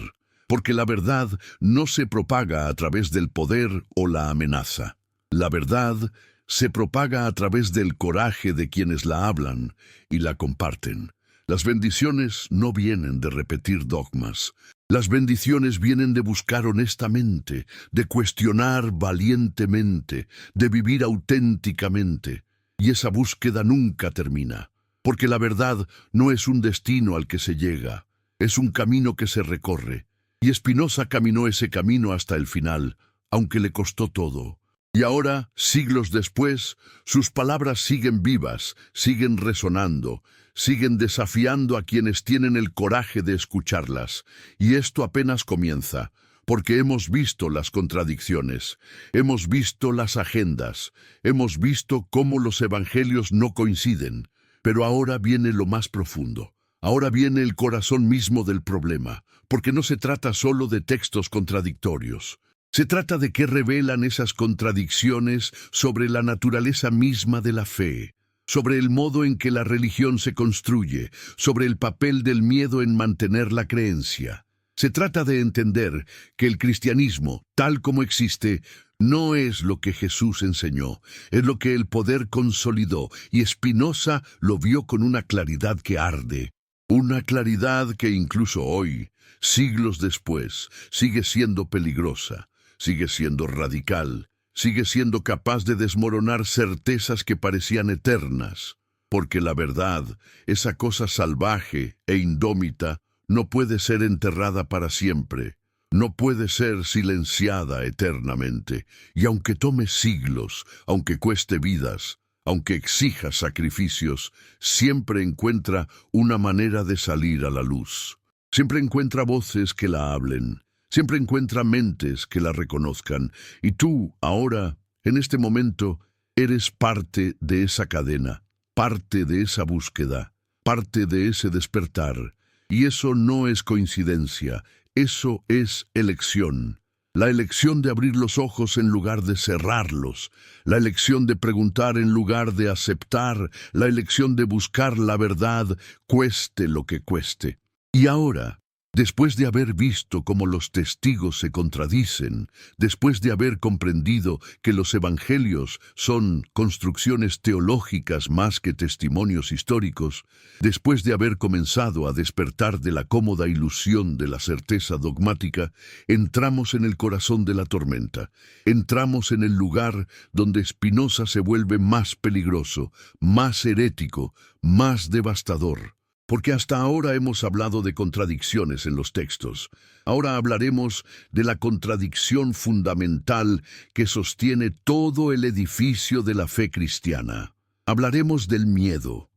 Porque la verdad no se propaga a través del poder o la amenaza. La verdad se propaga a través del coraje de quienes la hablan y la comparten. Las bendiciones no vienen de repetir dogmas. Las bendiciones vienen de buscar honestamente, de cuestionar valientemente, de vivir auténticamente. Y esa búsqueda nunca termina, porque la verdad no es un destino al que se llega, es un camino que se recorre. Y Spinoza caminó ese camino hasta el final, aunque le costó todo. Y ahora, siglos después, sus palabras siguen vivas, siguen resonando, siguen desafiando a quienes tienen el coraje de escucharlas. Y esto apenas comienza, porque hemos visto las contradicciones, hemos visto las agendas, hemos visto cómo los evangelios no coinciden. Pero ahora viene lo más profundo. Ahora viene el corazón mismo del problema, porque no se trata solo de textos contradictorios. Se trata de qué revelan esas contradicciones sobre la naturaleza misma de la fe, sobre el modo en que la religión se construye, sobre el papel del miedo en mantener la creencia. Se trata de entender que el cristianismo, tal como existe, no es lo que Jesús enseñó, es lo que el poder consolidó, y Spinoza lo vio con una claridad que arde. Una claridad que incluso hoy, siglos después, sigue siendo peligrosa, sigue siendo radical, sigue siendo capaz de desmoronar certezas que parecían eternas, porque la verdad, esa cosa salvaje e indómita, no puede ser enterrada para siempre, no puede ser silenciada eternamente, y aunque tome siglos, aunque cueste vidas, aunque exija sacrificios, siempre encuentra una manera de salir a la luz. Siempre encuentra voces que la hablen, siempre encuentra mentes que la reconozcan. Y tú, ahora, en este momento, eres parte de esa cadena, parte de esa búsqueda, parte de ese despertar. Y eso no es coincidencia, eso es elección. La elección de abrir los ojos en lugar de cerrarlos, la elección de preguntar en lugar de aceptar, la elección de buscar la verdad, cueste lo que cueste. Y ahora, Después de haber visto cómo los testigos se contradicen, después de haber comprendido que los evangelios son construcciones teológicas más que testimonios históricos, después de haber comenzado a despertar de la cómoda ilusión de la certeza dogmática, entramos en el corazón de la tormenta, entramos en el lugar donde Spinoza se vuelve más peligroso, más herético, más devastador. Porque hasta ahora hemos hablado de contradicciones en los textos. Ahora hablaremos de la contradicción fundamental que sostiene todo el edificio de la fe cristiana. Hablaremos del miedo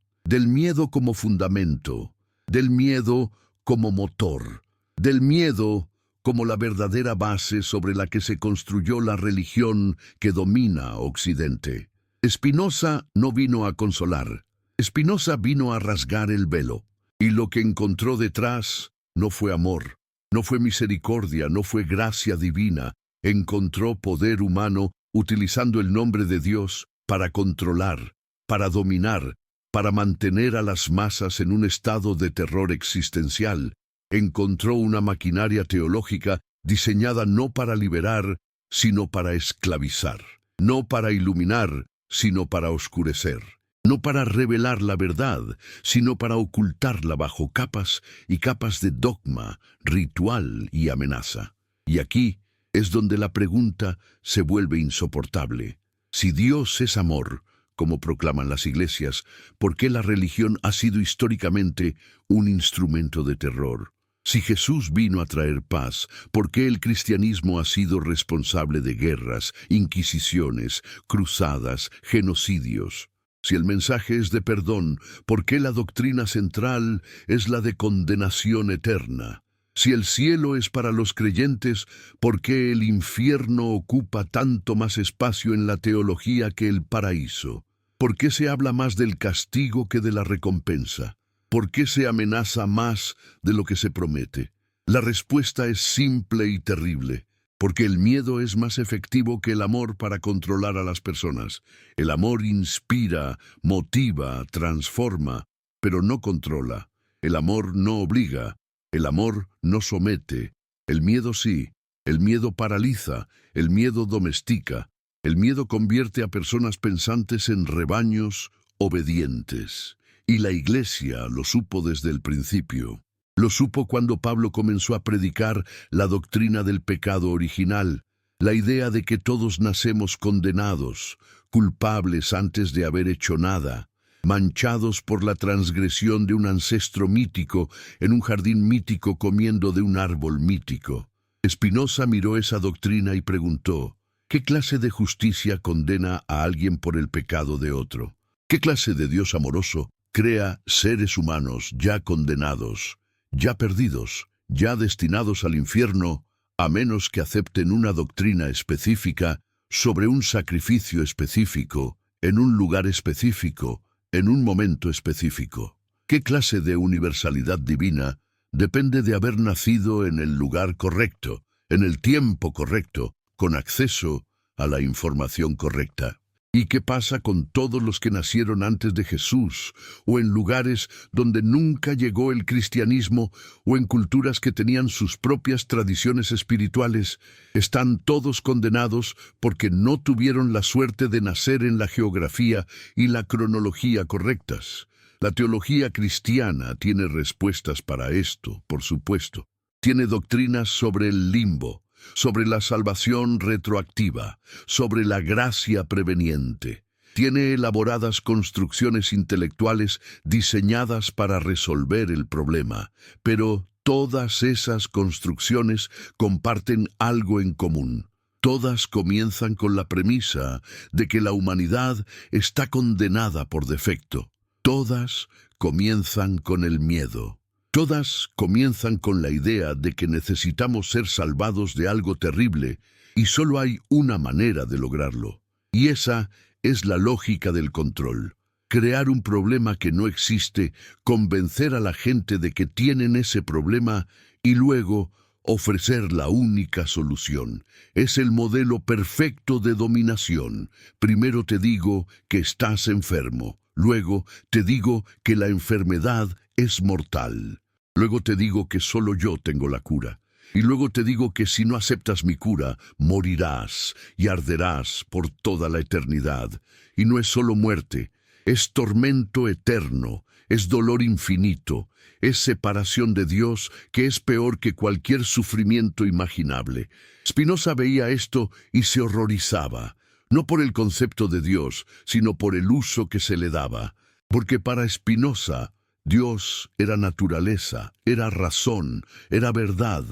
como fundamento, del miedo como motor, del miedo como la verdadera base sobre la que se construyó la religión que domina a Occidente. Spinoza no vino a consolar. Spinoza vino a rasgar el velo, y lo que encontró detrás no fue amor, no fue misericordia, no fue gracia divina. Encontró poder humano utilizando el nombre de Dios para controlar, para dominar, para mantener a las masas en un estado de terror existencial. Encontró una maquinaria teológica diseñada no para liberar, sino para esclavizar, no para iluminar, sino para oscurecer. No para revelar la verdad, sino para ocultarla bajo capas y capas de dogma, ritual y amenaza. Y aquí es donde la pregunta se vuelve insoportable. Si Dios es amor, como proclaman las iglesias, ¿por qué la religión ha sido históricamente un instrumento de terror? Si Jesús vino a traer paz, ¿por qué el cristianismo ha sido responsable de guerras, inquisiciones, cruzadas, genocidios? Si el mensaje es de perdón, ¿por qué la doctrina central es la de condenación eterna? Si el cielo es para los creyentes, ¿por qué el infierno ocupa tanto más espacio en la teología que el paraíso? ¿Por qué se habla más del castigo que de la recompensa? ¿Por qué se amenaza más de lo que se promete? La respuesta es simple y terrible. Porque el miedo es más efectivo que el amor para controlar a las personas. El amor inspira, motiva, transforma, pero no controla. El amor no obliga, el amor no somete. El miedo sí, el miedo paraliza, el miedo domestica. El miedo convierte a personas pensantes en rebaños obedientes. Y la Iglesia lo supo desde el principio. Lo supo cuando Pablo comenzó a predicar la doctrina del pecado original, la idea de que todos nacemos condenados, culpables antes de haber hecho nada, manchados por la transgresión de un ancestro mítico en un jardín mítico comiendo de un árbol mítico. Spinoza miró esa doctrina y preguntó, ¿qué clase de justicia condena a alguien por el pecado de otro? ¿Qué clase de Dios amoroso crea seres humanos ya condenados, ya perdidos, ya destinados al infierno, a menos que acepten una doctrina específica sobre un sacrificio específico, en un lugar específico, en un momento específico? ¿Qué clase de universalidad divina depende de haber nacido en el lugar correcto, en el tiempo correcto, con acceso a la información correcta? ¿Y qué pasa con todos los que nacieron antes de Jesús, o en lugares donde nunca llegó el cristianismo, o en culturas que tenían sus propias tradiciones espirituales? Están todos condenados porque no tuvieron la suerte de nacer en la geografía y la cronología correctas. La teología cristiana tiene respuestas para esto, por supuesto. Tiene doctrinas sobre el limbo, sobre la salvación retroactiva, sobre la gracia preveniente. Tiene elaboradas construcciones intelectuales diseñadas para resolver el problema, pero todas esas construcciones comparten algo en común. Todas comienzan con la premisa de que la humanidad está condenada por defecto. Todas comienzan con el miedo. Todas comienzan con la idea de que necesitamos ser salvados de algo terrible y solo hay una manera de lograrlo. Y esa es la lógica del control. Crear un problema que no existe, convencer a la gente de que tienen ese problema y luego ofrecer la única solución. Es el modelo perfecto de dominación. Primero te digo que estás enfermo, luego te digo que la enfermedad es mortal. Luego te digo que solo yo tengo la cura. Y luego te digo que si no aceptas mi cura, morirás y arderás por toda la eternidad. Y no es solo muerte, es tormento eterno, es dolor infinito, es separación de Dios que es peor que cualquier sufrimiento imaginable. Spinoza veía esto y se horrorizaba, no por el concepto de Dios, sino por el uso que se le daba. Porque para Spinoza, Dios era naturaleza, era razón, era verdad.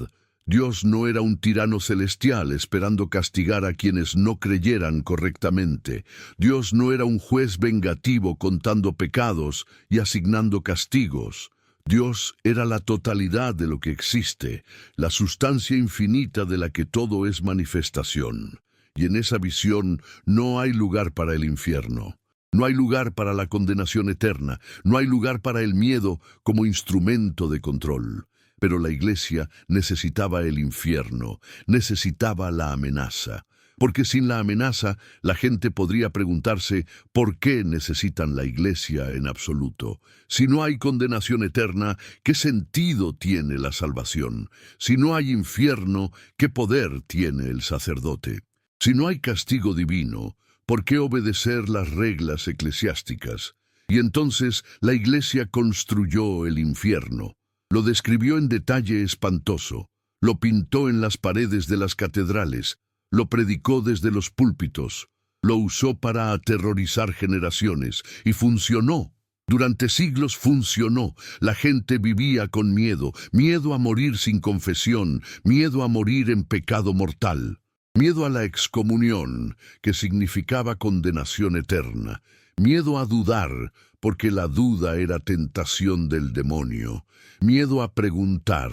Dios no era un tirano celestial esperando castigar a quienes no creyeran correctamente. Dios no era un juez vengativo contando pecados y asignando castigos. Dios era la totalidad de lo que existe, la sustancia infinita de la que todo es manifestación. Y en esa visión no hay lugar para el infierno. No hay lugar para la condenación eterna. No hay lugar para el miedo como instrumento de control. Pero la Iglesia necesitaba el infierno, necesitaba la amenaza. Porque sin la amenaza, la gente podría preguntarse ¿por qué necesitan la Iglesia en absoluto? Si no hay condenación eterna, ¿qué sentido tiene la salvación? Si no hay infierno, ¿qué poder tiene el sacerdote? Si no hay castigo divino, ¿por qué obedecer las reglas eclesiásticas? Y entonces la Iglesia construyó el infierno. Lo describió en detalle espantoso, lo pintó en las paredes de las catedrales, lo predicó desde los púlpitos, lo usó para aterrorizar generaciones y funcionó. Durante siglos funcionó. La gente vivía con miedo, miedo a morir sin confesión, miedo a morir en pecado mortal, miedo a la excomunión, que significaba condenación eterna, miedo a dudar, porque la duda era tentación del demonio, miedo a preguntar,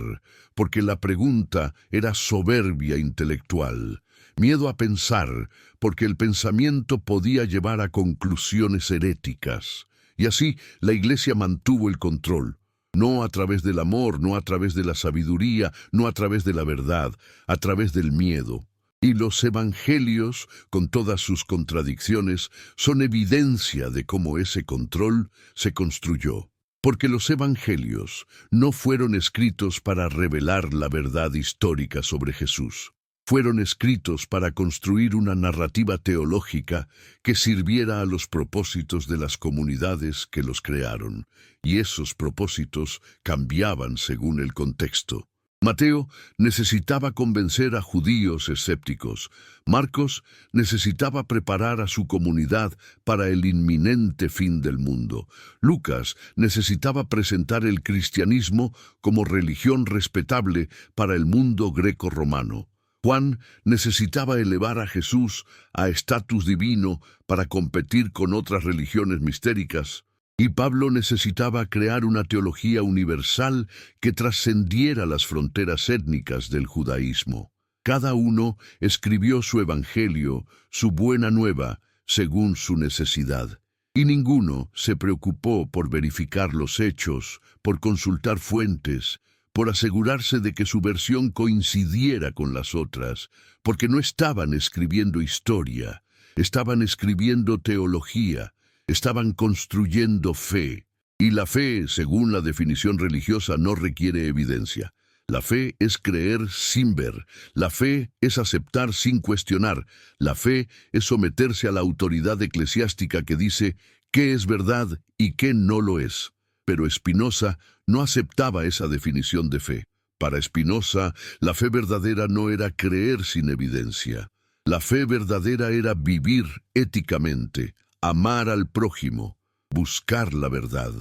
porque la pregunta era soberbia intelectual, miedo a pensar, porque el pensamiento podía llevar a conclusiones heréticas. Y así la Iglesia mantuvo el control, no a través del amor, no a través de la sabiduría, no a través de la verdad, a través del miedo. Y los evangelios, con todas sus contradicciones, son evidencia de cómo ese control se construyó. Porque los evangelios no fueron escritos para revelar la verdad histórica sobre Jesús. Fueron escritos para construir una narrativa teológica que sirviera a los propósitos de las comunidades que los crearon. Y esos propósitos cambiaban según el contexto. Mateo necesitaba convencer a judíos escépticos. Marcos necesitaba preparar a su comunidad para el inminente fin del mundo. Lucas necesitaba presentar el cristianismo como religión respetable para el mundo greco-romano. Juan necesitaba elevar a Jesús a estatus divino para competir con otras religiones mistéricas. Y Pablo necesitaba crear una teología universal que trascendiera las fronteras étnicas del judaísmo. Cada uno escribió su evangelio, su buena nueva, según su necesidad. Y ninguno se preocupó por verificar los hechos, por consultar fuentes, por asegurarse de que su versión coincidiera con las otras, porque no estaban escribiendo historia, estaban escribiendo teología. Estaban construyendo fe, y la fe, según la definición religiosa, no requiere evidencia. La fe es creer sin ver, la fe es aceptar sin cuestionar, la fe es someterse a la autoridad eclesiástica que dice qué es verdad y qué no lo es. Pero Spinoza no aceptaba esa definición de fe. Para Spinoza, la fe verdadera no era creer sin evidencia. La fe verdadera era vivir éticamente, amar al prójimo, buscar la verdad.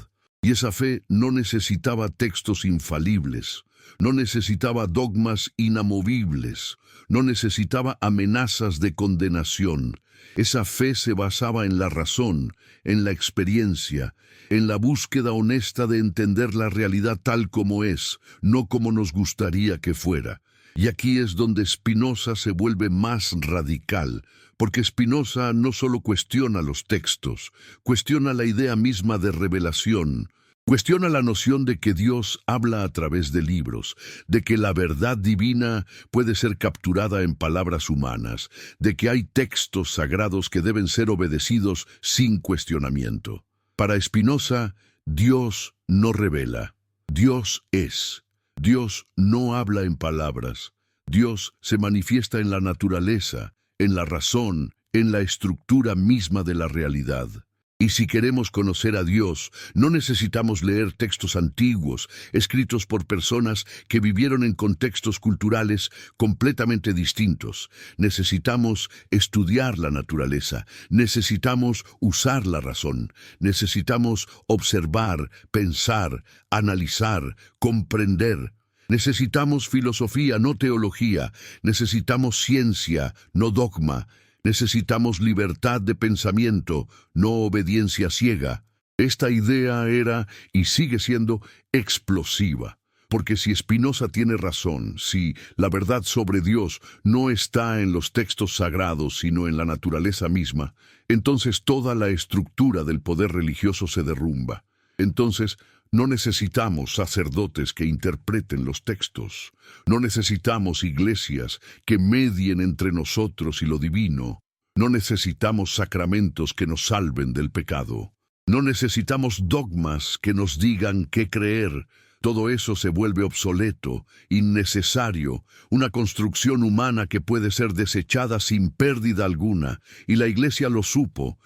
Y esa fe no necesitaba textos infalibles, no necesitaba dogmas inamovibles, no necesitaba amenazas de condenación. Esa fe se basaba en la razón, en la experiencia, en la búsqueda honesta de entender la realidad tal como es, no como nos gustaría que fuera. Y aquí es donde Spinoza se vuelve más radical, porque Spinoza no solo cuestiona los textos, cuestiona la idea misma de revelación, cuestiona la noción de que Dios habla a través de libros, de que la verdad divina puede ser capturada en palabras humanas, de que hay textos sagrados que deben ser obedecidos sin cuestionamiento. Para Spinoza, Dios no revela, Dios es. Dios no habla en palabras. Dios se manifiesta en la naturaleza, en la razón, en la estructura misma de la realidad. Y si queremos conocer a Dios, no necesitamos leer textos antiguos, escritos por personas que vivieron en contextos culturales completamente distintos. Necesitamos estudiar la naturaleza, necesitamos usar la razón, necesitamos observar, pensar, analizar, comprender. Necesitamos filosofía, no teología. Necesitamos ciencia, no dogma. Necesitamos libertad de pensamiento, no obediencia ciega. Esta idea era y sigue siendo explosiva, porque si Spinoza tiene razón, si la verdad sobre Dios no está en los textos sagrados, sino en la naturaleza misma, entonces toda la estructura del poder religioso se derrumba. Entonces, no necesitamos sacerdotes que interpreten los textos. No necesitamos iglesias que medien entre nosotros y lo divino. No necesitamos sacramentos que nos salven del pecado. No necesitamos dogmas que nos digan qué creer. Todo eso se vuelve obsoleto, innecesario, una construcción humana que puede ser desechada sin pérdida alguna. Y la Iglesia lo supo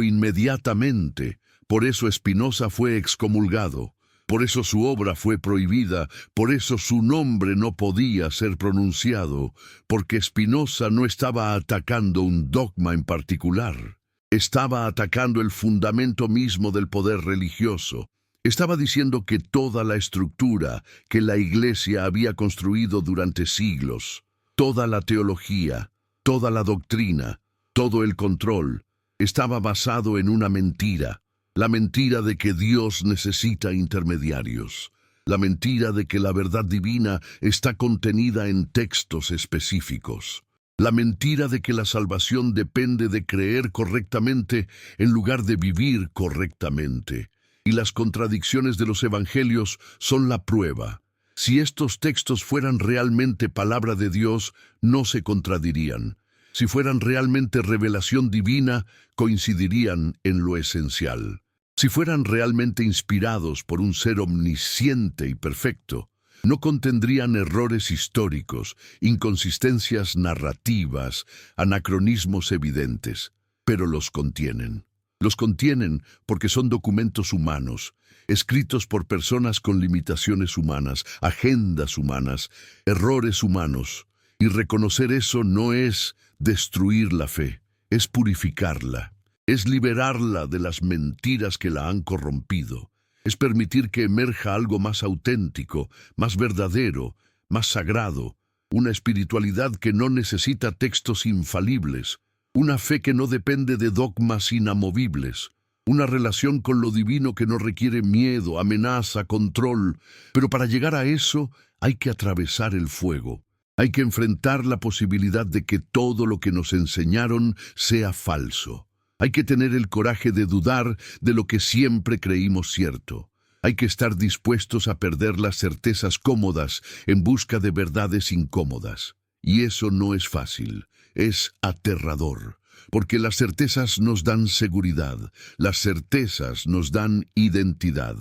inmediatamente. Por eso Spinoza fue excomulgado, por eso su obra fue prohibida, por eso su nombre no podía ser pronunciado, porque Spinoza no estaba atacando un dogma en particular, estaba atacando el fundamento mismo del poder religioso. Estaba diciendo que toda la estructura que la Iglesia había construido durante siglos, toda la teología, toda la doctrina, todo el control, estaba basado en una mentira. La mentira de que Dios necesita intermediarios. La mentira de que la verdad divina está contenida en textos específicos. La mentira de que la salvación depende de creer correctamente en lugar de vivir correctamente. Y las contradicciones de los evangelios son la prueba. Si estos textos fueran realmente palabra de Dios, no se contradirían. Si fueran realmente revelación divina, coincidirían en lo esencial. Si fueran realmente inspirados por un ser omnisciente y perfecto, no contendrían errores históricos, inconsistencias narrativas, anacronismos evidentes, pero los contienen. Los contienen porque son documentos humanos, escritos por personas con limitaciones humanas, agendas humanas, errores humanos. Y reconocer eso no es destruir la fe, es purificarla. Es liberarla de las mentiras que la han corrompido. Es permitir que emerja algo más auténtico, más verdadero, más sagrado. Una espiritualidad que no necesita textos infalibles. Una fe que no depende de dogmas inamovibles. Una relación con lo divino que no requiere miedo, amenaza, control. Pero para llegar a eso hay que atravesar el fuego. Hay que enfrentar la posibilidad de que todo lo que nos enseñaron sea falso. Hay que tener el coraje de dudar de lo que siempre creímos cierto. Hay que estar dispuestos a perder las certezas cómodas en busca de verdades incómodas. Y eso no es fácil, es aterrador, porque las certezas nos dan seguridad, las certezas nos dan identidad,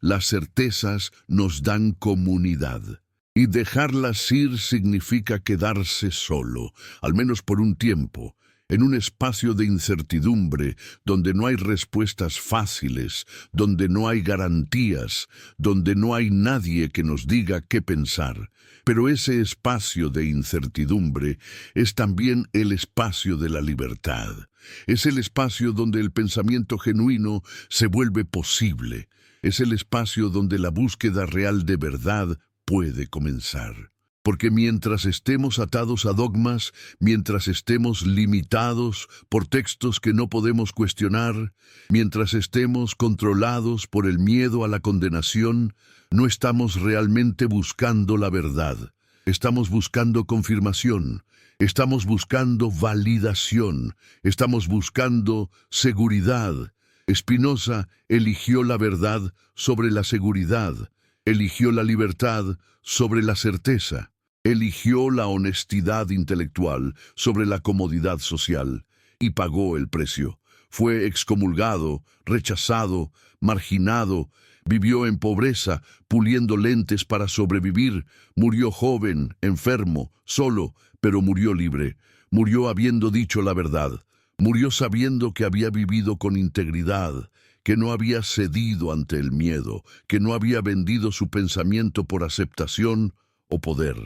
las certezas nos dan comunidad. Y dejarlas ir significa quedarse solo, al menos por un tiempo, en un espacio de incertidumbre, donde no hay respuestas fáciles, donde no hay garantías, donde no hay nadie que nos diga qué pensar. Pero ese espacio de incertidumbre es también el espacio de la libertad. Es el espacio donde el pensamiento genuino se vuelve posible. Es el espacio donde la búsqueda real de verdad puede comenzar. Porque mientras estemos atados a dogmas, mientras estemos limitados por textos que no podemos cuestionar, mientras estemos controlados por el miedo a la condenación, no estamos realmente buscando la verdad. Estamos buscando confirmación, estamos buscando validación, estamos buscando seguridad. Spinoza eligió la verdad sobre la seguridad, eligió la libertad sobre la certeza, eligió la honestidad intelectual sobre la comodidad social y pagó el precio. Fue excomulgado, rechazado, marginado, Vivió en pobreza, puliendo lentes para sobrevivir. Murió joven, enfermo, solo, pero murió libre. Murió habiendo dicho la verdad. Murió sabiendo que había vivido con integridad, que no había cedido ante el miedo, que no había vendido su pensamiento por aceptación o poder.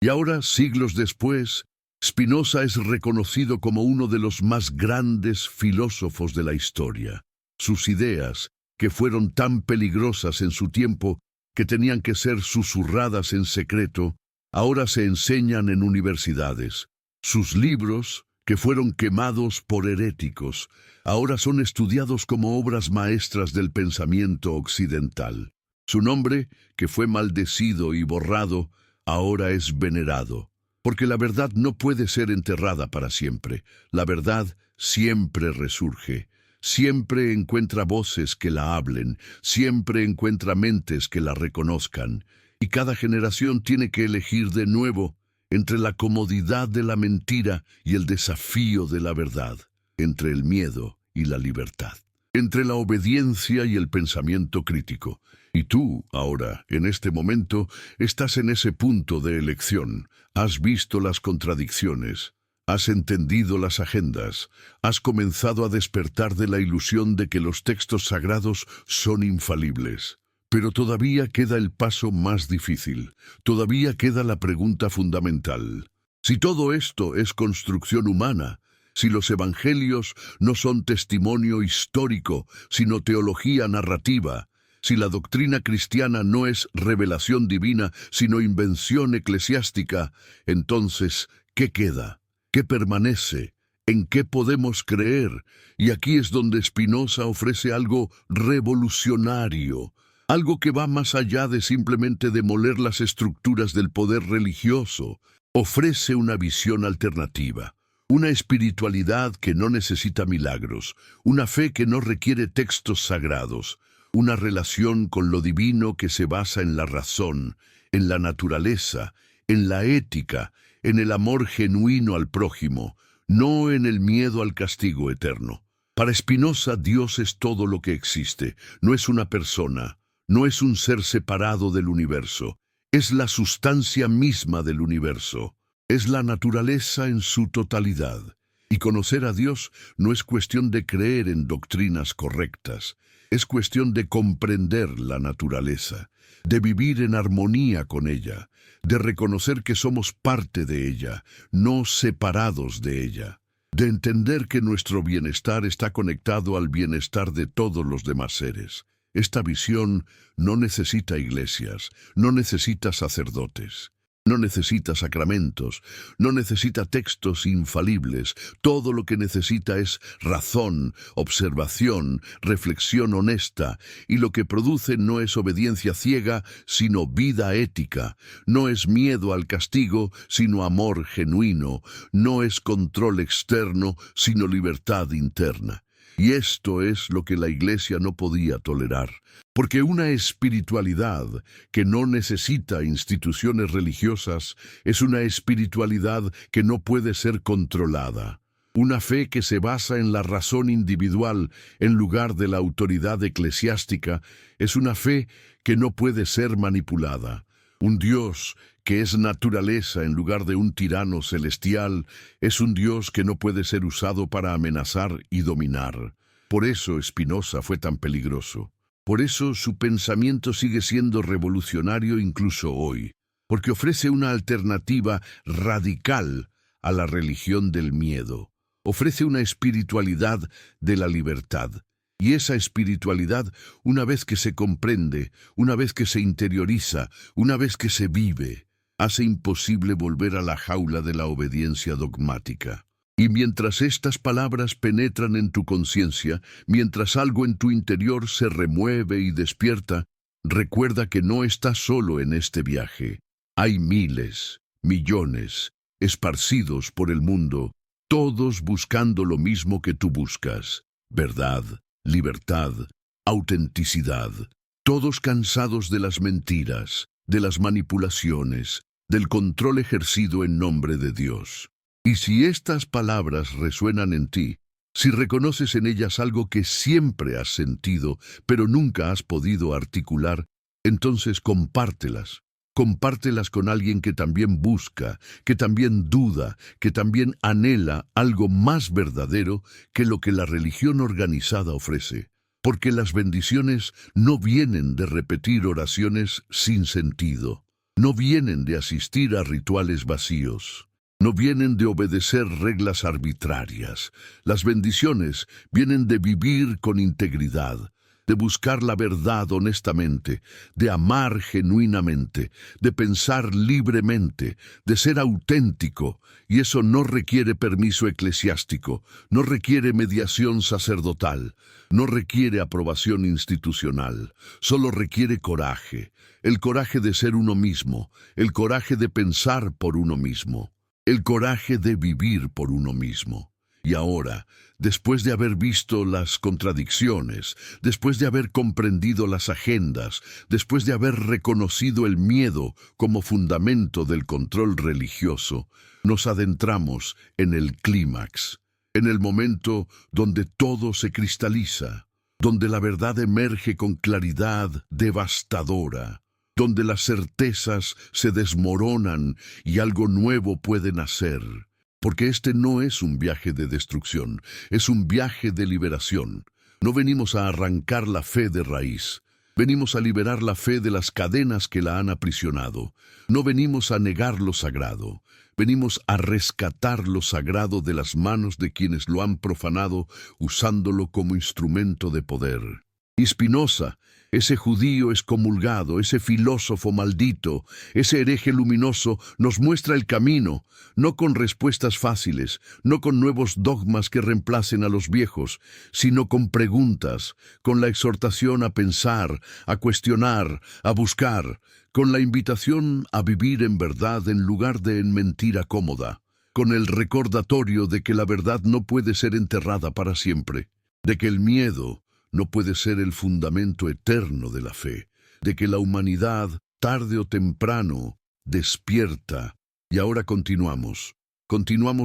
Y ahora, siglos después, Spinoza es reconocido como uno de los más grandes filósofos de la historia. Sus ideas, que fueron tan peligrosas en su tiempo que tenían que ser susurradas en secreto, ahora se enseñan en universidades. Sus libros, que fueron quemados por heréticos, ahora son estudiados como obras maestras del pensamiento occidental. Su nombre, que fue maldecido y borrado, ahora es venerado. Porque la verdad no puede ser enterrada para siempre. La verdad siempre resurge. Siempre encuentra voces que la hablen, siempre encuentra mentes que la reconozcan, y cada generación tiene que elegir de nuevo entre la comodidad de la mentira y el desafío de la verdad, entre el miedo y la libertad, entre la obediencia y el pensamiento crítico. Y tú, ahora, en este momento, estás en ese punto de elección. Has visto las contradicciones. Has entendido las agendas, has comenzado a despertar de la ilusión de que los textos sagrados son infalibles. Pero todavía queda el paso más difícil, todavía queda la pregunta fundamental. Si todo esto es construcción humana, si los evangelios no son testimonio histórico, sino teología narrativa, si la doctrina cristiana no es revelación divina, sino invención eclesiástica, entonces, ¿qué queda? ¿Qué permanece? ¿En qué podemos creer? Y aquí es donde Spinoza ofrece algo revolucionario, algo que va más allá de simplemente demoler las estructuras del poder religioso. Ofrece una visión alternativa, una espiritualidad que no necesita milagros, una fe que no requiere textos sagrados, una relación con lo divino que se basa en la razón, en la naturaleza, en la ética, en el amor genuino al prójimo, no en el miedo al castigo eterno. Para Spinoza, Dios es todo lo que existe, no es una persona, no es un ser separado del universo, es la sustancia misma del universo, es la naturaleza en su totalidad. Y conocer a Dios no es cuestión de creer en doctrinas correctas, es cuestión de comprender la naturaleza, de vivir en armonía con ella, de reconocer que somos parte de ella, no separados de ella, de entender que nuestro bienestar está conectado al bienestar de todos los demás seres. Esta visión no necesita iglesias, no necesita sacerdotes, no necesita sacramentos, no necesita textos infalibles. Todo lo que necesita es razón, observación, reflexión honesta, y lo que produce no es obediencia ciega, sino vida ética, no es miedo al castigo, sino amor genuino, no es control externo, sino libertad interna. Y esto es lo que la Iglesia no podía tolerar, porque una espiritualidad que no necesita instituciones religiosas es una espiritualidad que no puede ser controlada. Una fe que se basa en la razón individual en lugar de la autoridad eclesiástica es una fe que no puede ser manipulada. Un Dios que es naturaleza en lugar de un tirano celestial es un Dios que no puede ser usado para amenazar y dominar. Por eso Spinoza fue tan peligroso. Por eso su pensamiento sigue siendo revolucionario incluso hoy, porque ofrece una alternativa radical a la religión del miedo. Ofrece una espiritualidad de la libertad. Y esa espiritualidad, una vez que se comprende, una vez que se interioriza, una vez que se vive, hace imposible volver a la jaula de la obediencia dogmática. Y mientras estas palabras penetran en tu conciencia, mientras algo en tu interior se remueve y despierta, recuerda que no estás solo en este viaje. Hay miles, millones, esparcidos por el mundo, todos buscando lo mismo que tú buscas: verdad, libertad, autenticidad, todos cansados de las mentiras, de las manipulaciones, del control ejercido en nombre de Dios. Y si estas palabras resuenan en ti, Si reconoces en ellas algo que siempre has sentido, pero nunca has podido articular, entonces compártelas. Compártelas con alguien que también busca, que también duda, que también anhela algo más verdadero que lo que la religión organizada ofrece. Porque las bendiciones no vienen de repetir oraciones sin sentido, no vienen de asistir a rituales vacíos, no vienen de obedecer reglas arbitrarias. Las bendiciones vienen de vivir con integridad, de buscar la verdad honestamente, de amar genuinamente, de pensar libremente, de ser auténtico, y eso no requiere permiso eclesiástico, no requiere mediación sacerdotal, no requiere aprobación institucional, solo requiere coraje, el coraje de ser uno mismo, el coraje de pensar por uno mismo, el coraje de vivir por uno mismo. Y ahora, después de haber visto las contradicciones, después de haber comprendido las agendas, después de haber reconocido el miedo como fundamento del control religioso, nos adentramos en el clímax, en el momento donde todo se cristaliza, donde la verdad emerge con claridad devastadora, donde las certezas se desmoronan y algo nuevo puede nacer. Porque este no es un viaje de destrucción, es un viaje de liberación. No venimos a arrancar la fe de raíz, venimos a liberar la fe de las cadenas que la han aprisionado. No venimos a negar lo sagrado, venimos a rescatar lo sagrado de las manos de quienes lo han profanado usándolo como instrumento de poder. Y Spinoza, ese judío excomulgado, ese filósofo maldito, ese hereje luminoso, nos muestra el camino, no con respuestas fáciles, no con nuevos dogmas que reemplacen a los viejos, sino con preguntas, con la exhortación a pensar, a cuestionar, a buscar, con la invitación a vivir en verdad en lugar de en mentira cómoda, con el recordatorio de que la verdad no puede ser enterrada para siempre, de que el miedo no puede ser el fundamento eterno de la fe, de que la humanidad, tarde o temprano, despierta. Y ahora continuamos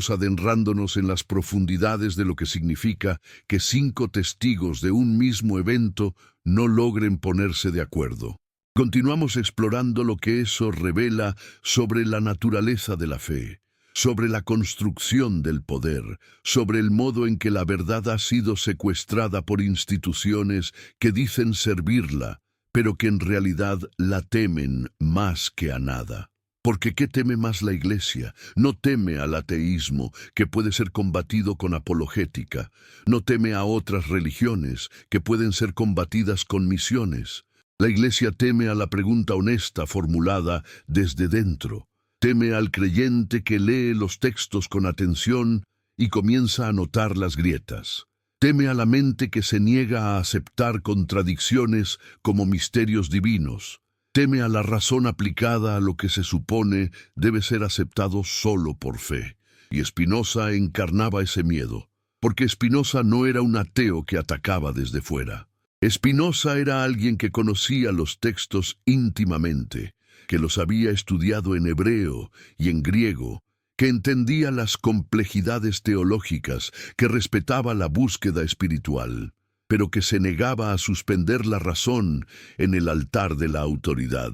adentrándonos en las profundidades de lo que significa que 5 testigos de un mismo evento no logren ponerse de acuerdo. Continuamos explorando lo que eso revela sobre la naturaleza de la fe, sobre la construcción del poder, sobre el modo en que la verdad ha sido secuestrada por instituciones que dicen servirla, pero que en realidad la temen más que a nada. Porque ¿qué teme más la Iglesia? No teme al ateísmo, que puede ser combatido con apologética. No teme a otras religiones, que pueden ser combatidas con misiones. La Iglesia teme a la pregunta honesta formulada desde dentro. Teme al creyente que lee los textos con atención y comienza a notar las grietas. Teme a la mente que se niega a aceptar contradicciones como misterios divinos. Teme a la razón aplicada a lo que se supone debe ser aceptado solo por fe. Y Spinoza encarnaba ese miedo, porque Spinoza no era un ateo que atacaba desde fuera. Spinoza era alguien que conocía los textos íntimamente, que los había estudiado en hebreo y en griego, que entendía las complejidades teológicas, que respetaba la búsqueda espiritual, pero que se negaba a suspender la razón en el altar de la autoridad,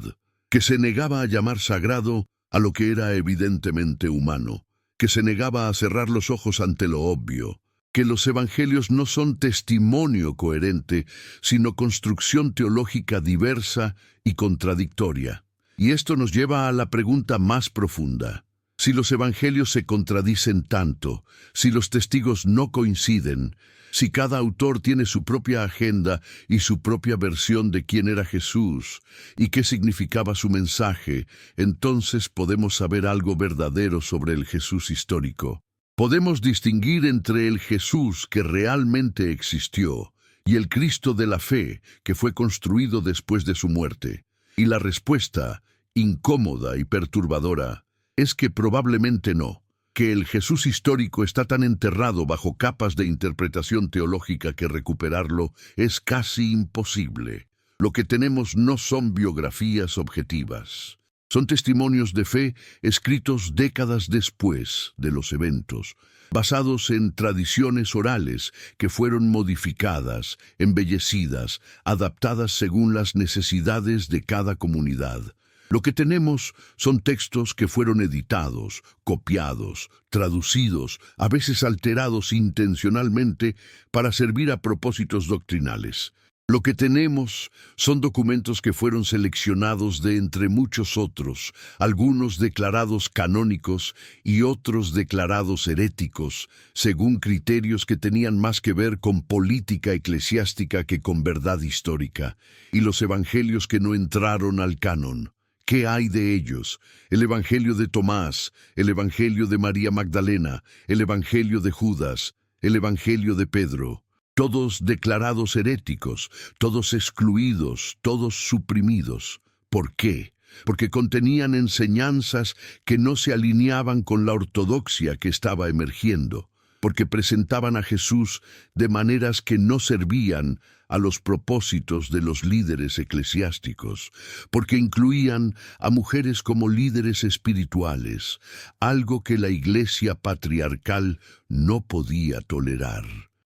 que se negaba a llamar sagrado a lo que era evidentemente humano, que se negaba a cerrar los ojos ante lo obvio, que los evangelios no son testimonio coherente, sino construcción teológica diversa y contradictoria. Y esto nos lleva a la pregunta más profunda. Si los evangelios se contradicen tanto, si los testigos no coinciden, si cada autor tiene su propia agenda y su propia versión de quién era Jesús y qué significaba su mensaje, entonces podemos saber algo verdadero sobre el Jesús histórico. Podemos distinguir entre el Jesús que realmente existió y el Cristo de la fe que fue construido después de su muerte. Y la respuesta, incómoda y perturbadora, es que probablemente no, que el Jesús histórico está tan enterrado bajo capas de interpretación teológica que recuperarlo es casi imposible. Lo que tenemos no son biografías objetivas. Son testimonios de fe escritos décadas después de los eventos, basados en tradiciones orales que fueron modificadas, embellecidas, adaptadas según las necesidades de cada comunidad. Lo que tenemos son textos que fueron editados, copiados, traducidos, a veces alterados intencionalmente para servir a propósitos doctrinales. Lo que tenemos son documentos que fueron seleccionados de entre muchos otros, algunos declarados canónicos y otros declarados heréticos, según criterios que tenían más que ver con política eclesiástica que con verdad histórica, y los evangelios que no entraron al canon. ¿Qué hay de ellos? El Evangelio de Tomás, el Evangelio de María Magdalena, el Evangelio de Judas, el Evangelio de Pedro. Todos declarados heréticos, todos excluidos, todos suprimidos. ¿Por qué? Porque contenían enseñanzas que no se alineaban con la ortodoxia que estaba emergiendo, porque presentaban a Jesús de maneras que no servían a los propósitos de los líderes eclesiásticos, porque incluían a mujeres como líderes espirituales, algo que la Iglesia patriarcal no podía tolerar,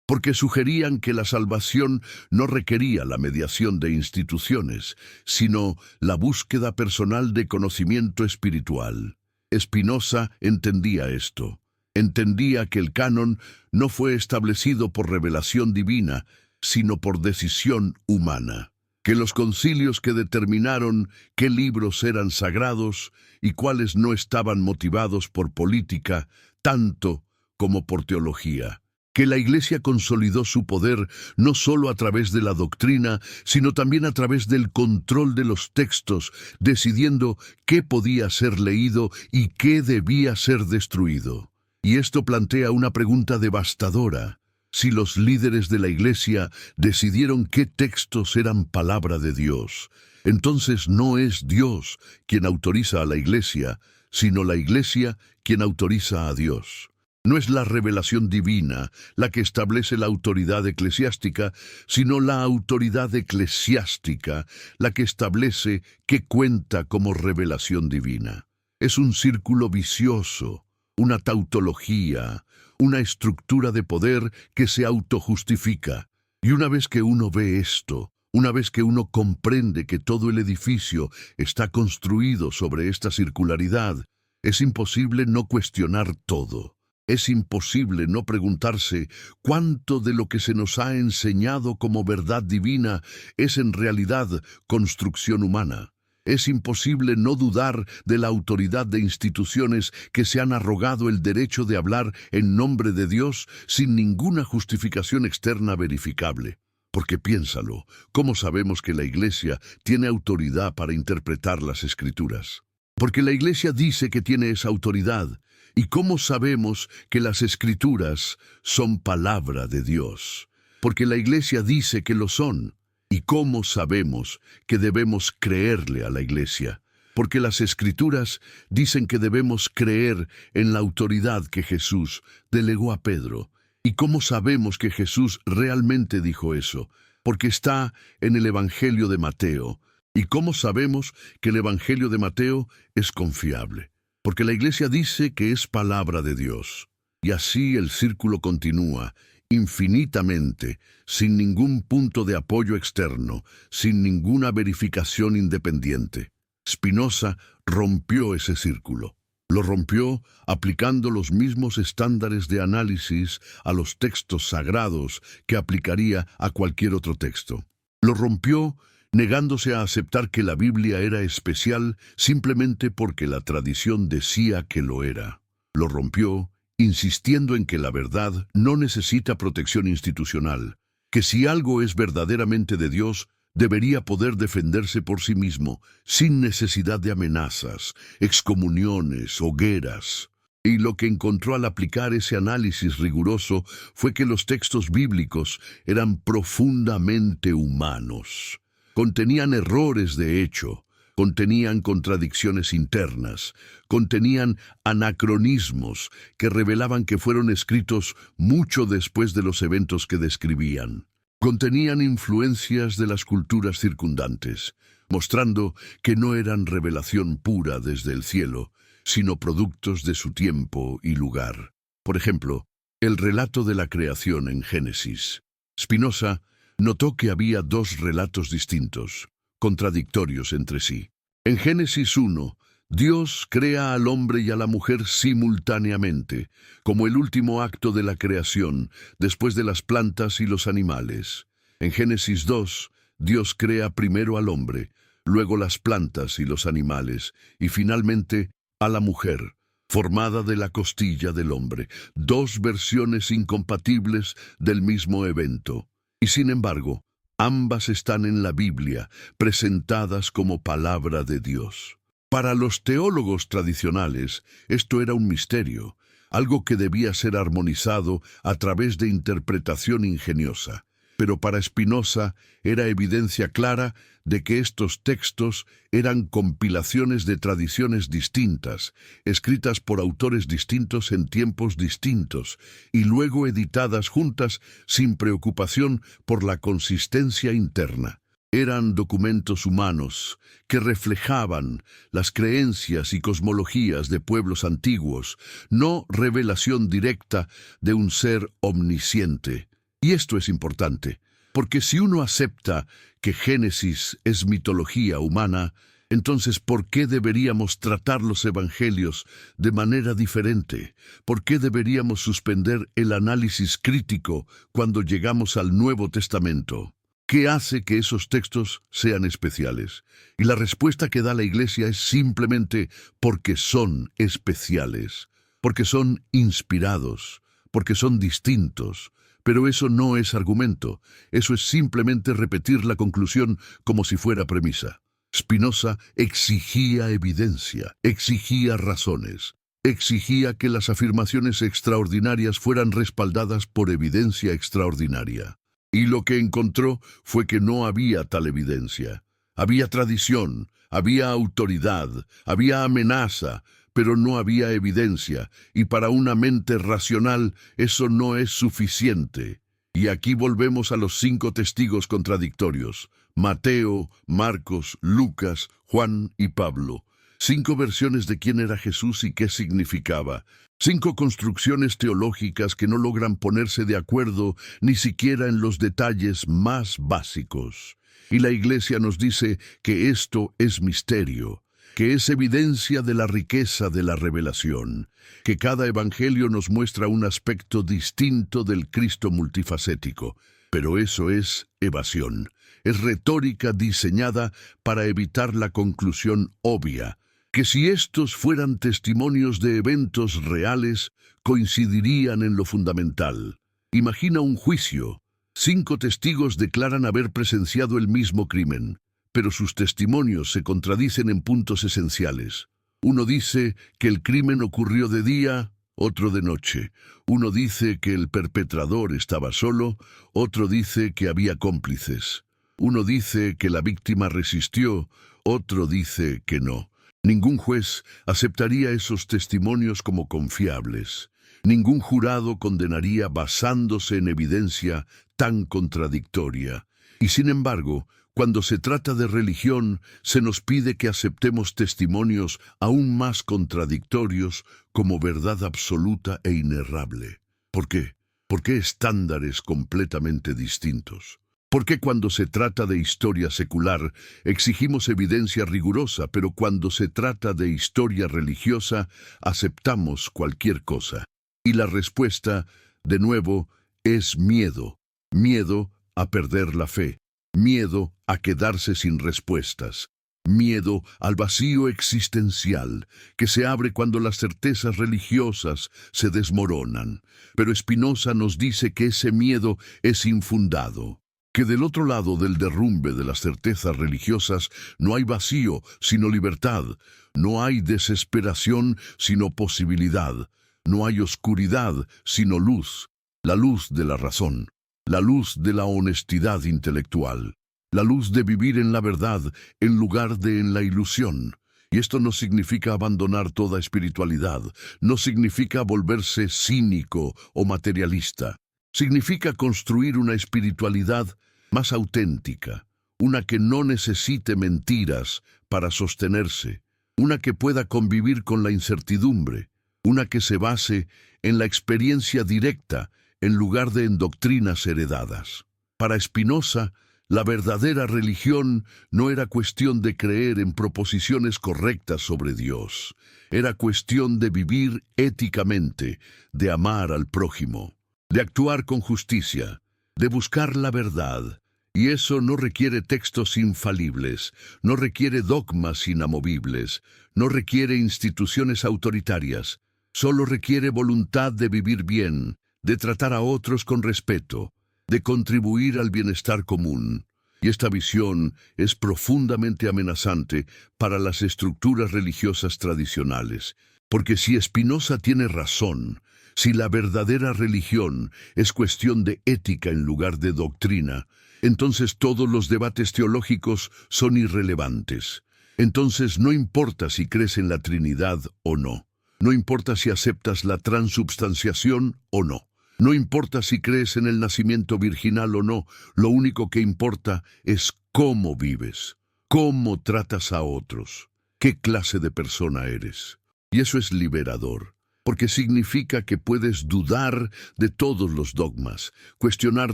porque sugerían que la salvación no requería la mediación de instituciones, sino la búsqueda personal de conocimiento espiritual. Spinoza entendía esto. Entendía que el canon no fue establecido por revelación divina, sino por decisión humana, que los concilios que determinaron qué libros eran sagrados y cuáles no estaban motivados por política, tanto como por teología, que la Iglesia consolidó su poder no solo a través de la doctrina, sino también a través del control de los textos, decidiendo qué podía ser leído y qué debía ser destruido. Y esto plantea una pregunta devastadora. Si los líderes de la Iglesia decidieron qué textos eran palabra de Dios, entonces no es Dios quien autoriza a la Iglesia, sino la Iglesia quien autoriza a Dios. No es la revelación divina la que establece la autoridad eclesiástica, sino la autoridad eclesiástica la que establece qué cuenta como revelación divina. Es un círculo vicioso, una tautología, una estructura de poder que se autojustifica. Y una vez que uno ve esto, una vez que uno comprende que todo el edificio está construido sobre esta circularidad, es imposible no cuestionar todo. Es imposible no preguntarse cuánto de lo que se nos ha enseñado como verdad divina es en realidad construcción humana. Es imposible no dudar de la autoridad de instituciones que se han arrogado el derecho de hablar en nombre de Dios sin ninguna justificación externa verificable. Porque piénsalo, ¿cómo sabemos que la Iglesia tiene autoridad para interpretar las Escrituras? Porque la Iglesia dice que tiene esa autoridad. ¿Y cómo sabemos que las Escrituras son palabra de Dios? Porque la Iglesia dice que lo son. ¿Y cómo sabemos que debemos creerle a la Iglesia? Porque las Escrituras dicen que debemos creer en la autoridad que Jesús delegó a Pedro. ¿Y cómo sabemos que Jesús realmente dijo eso? Porque está en el Evangelio de Mateo. ¿Y cómo sabemos que el Evangelio de Mateo es confiable? Porque la Iglesia dice que es palabra de Dios. Y así el círculo continúa, infinitamente, sin ningún punto de apoyo externo, sin ninguna verificación independiente. Spinoza rompió ese círculo. Lo rompió aplicando los mismos estándares de análisis a los textos sagrados que aplicaría a cualquier otro texto. Lo rompió negándose a aceptar que la Biblia era especial simplemente porque la tradición decía que lo era. Lo rompió insistiendo en que la verdad no necesita protección institucional, que si algo es verdaderamente de Dios, debería poder defenderse por sí mismo, sin necesidad de amenazas, excomuniones, hogueras. Y lo que encontró al aplicar ese análisis riguroso fue que los textos bíblicos eran profundamente humanos. Contenían errores de hecho, contenían contradicciones internas, contenían anacronismos que revelaban que fueron escritos mucho después de los eventos que describían. Contenían influencias de las culturas circundantes, mostrando que no eran revelación pura desde el cielo, sino productos de su tiempo y lugar. Por ejemplo, el relato de la creación en Génesis. Spinoza notó que había dos relatos distintos, contradictorios entre sí. En Génesis 1, Dios crea al hombre y a la mujer simultáneamente, como el último acto de la creación, después de las plantas y los animales. En Génesis 2, Dios crea primero al hombre, luego las plantas y los animales, y finalmente a la mujer, formada de la costilla del hombre, dos versiones incompatibles del mismo evento. Y sin embargo, ambas están en la Biblia, presentadas como palabra de Dios. Para los teólogos tradicionales, esto era un misterio, algo que debía ser armonizado a través de interpretación ingeniosa. Pero para Spinoza era evidencia clara de que estos textos eran compilaciones de tradiciones distintas, escritas por autores distintos en tiempos distintos, y luego editadas juntas sin preocupación por la consistencia interna. Eran documentos humanos que reflejaban las creencias y cosmologías de pueblos antiguos, no revelación directa de un ser omnisciente. Y esto es importante, porque si uno acepta que Génesis es mitología humana, entonces ¿por qué deberíamos tratar los evangelios de manera diferente? ¿Por qué deberíamos suspender el análisis crítico cuando llegamos al Nuevo Testamento? ¿Qué hace que esos textos sean especiales? Y la respuesta que da la Iglesia es simplemente porque son especiales, porque son inspirados, porque son distintos. Pero eso no es argumento, eso es simplemente repetir la conclusión como si fuera premisa. Spinoza exigía evidencia, exigía razones, exigía que las afirmaciones extraordinarias fueran respaldadas por evidencia extraordinaria. Y lo que encontró fue que no había tal evidencia. Había tradición, había autoridad, había amenaza, pero no había evidencia, y para una mente racional eso no es suficiente. Y aquí volvemos a los 5 testigos contradictorios: Mateo, Marcos, Lucas, Juan y Pablo. 5 versiones de quién era Jesús y qué significaba. 5 construcciones teológicas que no logran ponerse de acuerdo ni siquiera en los detalles más básicos. Y la Iglesia nos dice que esto es misterio, que es evidencia de la riqueza de la revelación, que cada evangelio nos muestra un aspecto distinto del Cristo multifacético. Pero eso es evasión, es retórica diseñada para evitar la conclusión obvia, que si estos fueran testimonios de eventos reales, coincidirían en lo fundamental. Imagina un juicio. 5 testigos declaran haber presenciado el mismo crimen, pero sus testimonios se contradicen en puntos esenciales. Uno dice que el crimen ocurrió de día, otro de noche. Uno dice que el perpetrador estaba solo, otro dice que había cómplices. Uno dice que la víctima resistió, otro dice que no. Ningún juez aceptaría esos testimonios como confiables. Ningún jurado condenaría basándose en evidencia tan contradictoria. Y sin embargo, cuando se trata de religión, se nos pide que aceptemos testimonios aún más contradictorios como verdad absoluta e inerrable. ¿Por qué? ¿Por qué estándares completamente distintos? ¿Por qué cuando se trata de historia secular exigimos evidencia rigurosa, pero cuando se trata de historia religiosa aceptamos cualquier cosa? Y la respuesta, de nuevo, es miedo. Miedo a perder la fe. Miedo a quedarse sin respuestas. Miedo al vacío existencial que se abre cuando las certezas religiosas se desmoronan. Pero Spinoza nos dice que ese miedo es infundado, que del otro lado del derrumbe de las certezas religiosas no hay vacío, sino libertad, no hay desesperación, sino posibilidad, no hay oscuridad, sino luz, la luz de la razón, la luz de la honestidad intelectual, la luz de vivir en la verdad en lugar de en la ilusión. Y esto no significa abandonar toda espiritualidad, no significa volverse cínico o materialista. Significa construir una espiritualidad más auténtica, una que no necesite mentiras para sostenerse, una que pueda convivir con la incertidumbre, una que se base en la experiencia directa en lugar de en doctrinas heredadas. Para Spinoza, la verdadera religión no era cuestión de creer en proposiciones correctas sobre Dios, era cuestión de vivir éticamente, de amar al prójimo, de actuar con justicia, de buscar la verdad. Y eso no requiere textos infalibles, no requiere dogmas inamovibles, no requiere instituciones autoritarias, solo requiere voluntad de vivir bien, de tratar a otros con respeto, de contribuir al bienestar común. Y esta visión es profundamente amenazante para las estructuras religiosas tradicionales, porque si Spinoza tiene razón, si la verdadera religión es cuestión de ética en lugar de doctrina, entonces todos los debates teológicos son irrelevantes. Entonces no importa si crees en la Trinidad o no, no importa si aceptas la transubstanciación o no, no importa si crees en el nacimiento virginal o no, lo único que importa es cómo vives, cómo tratas a otros, qué clase de persona eres. Y eso es liberador, porque significa que puedes dudar de todos los dogmas, cuestionar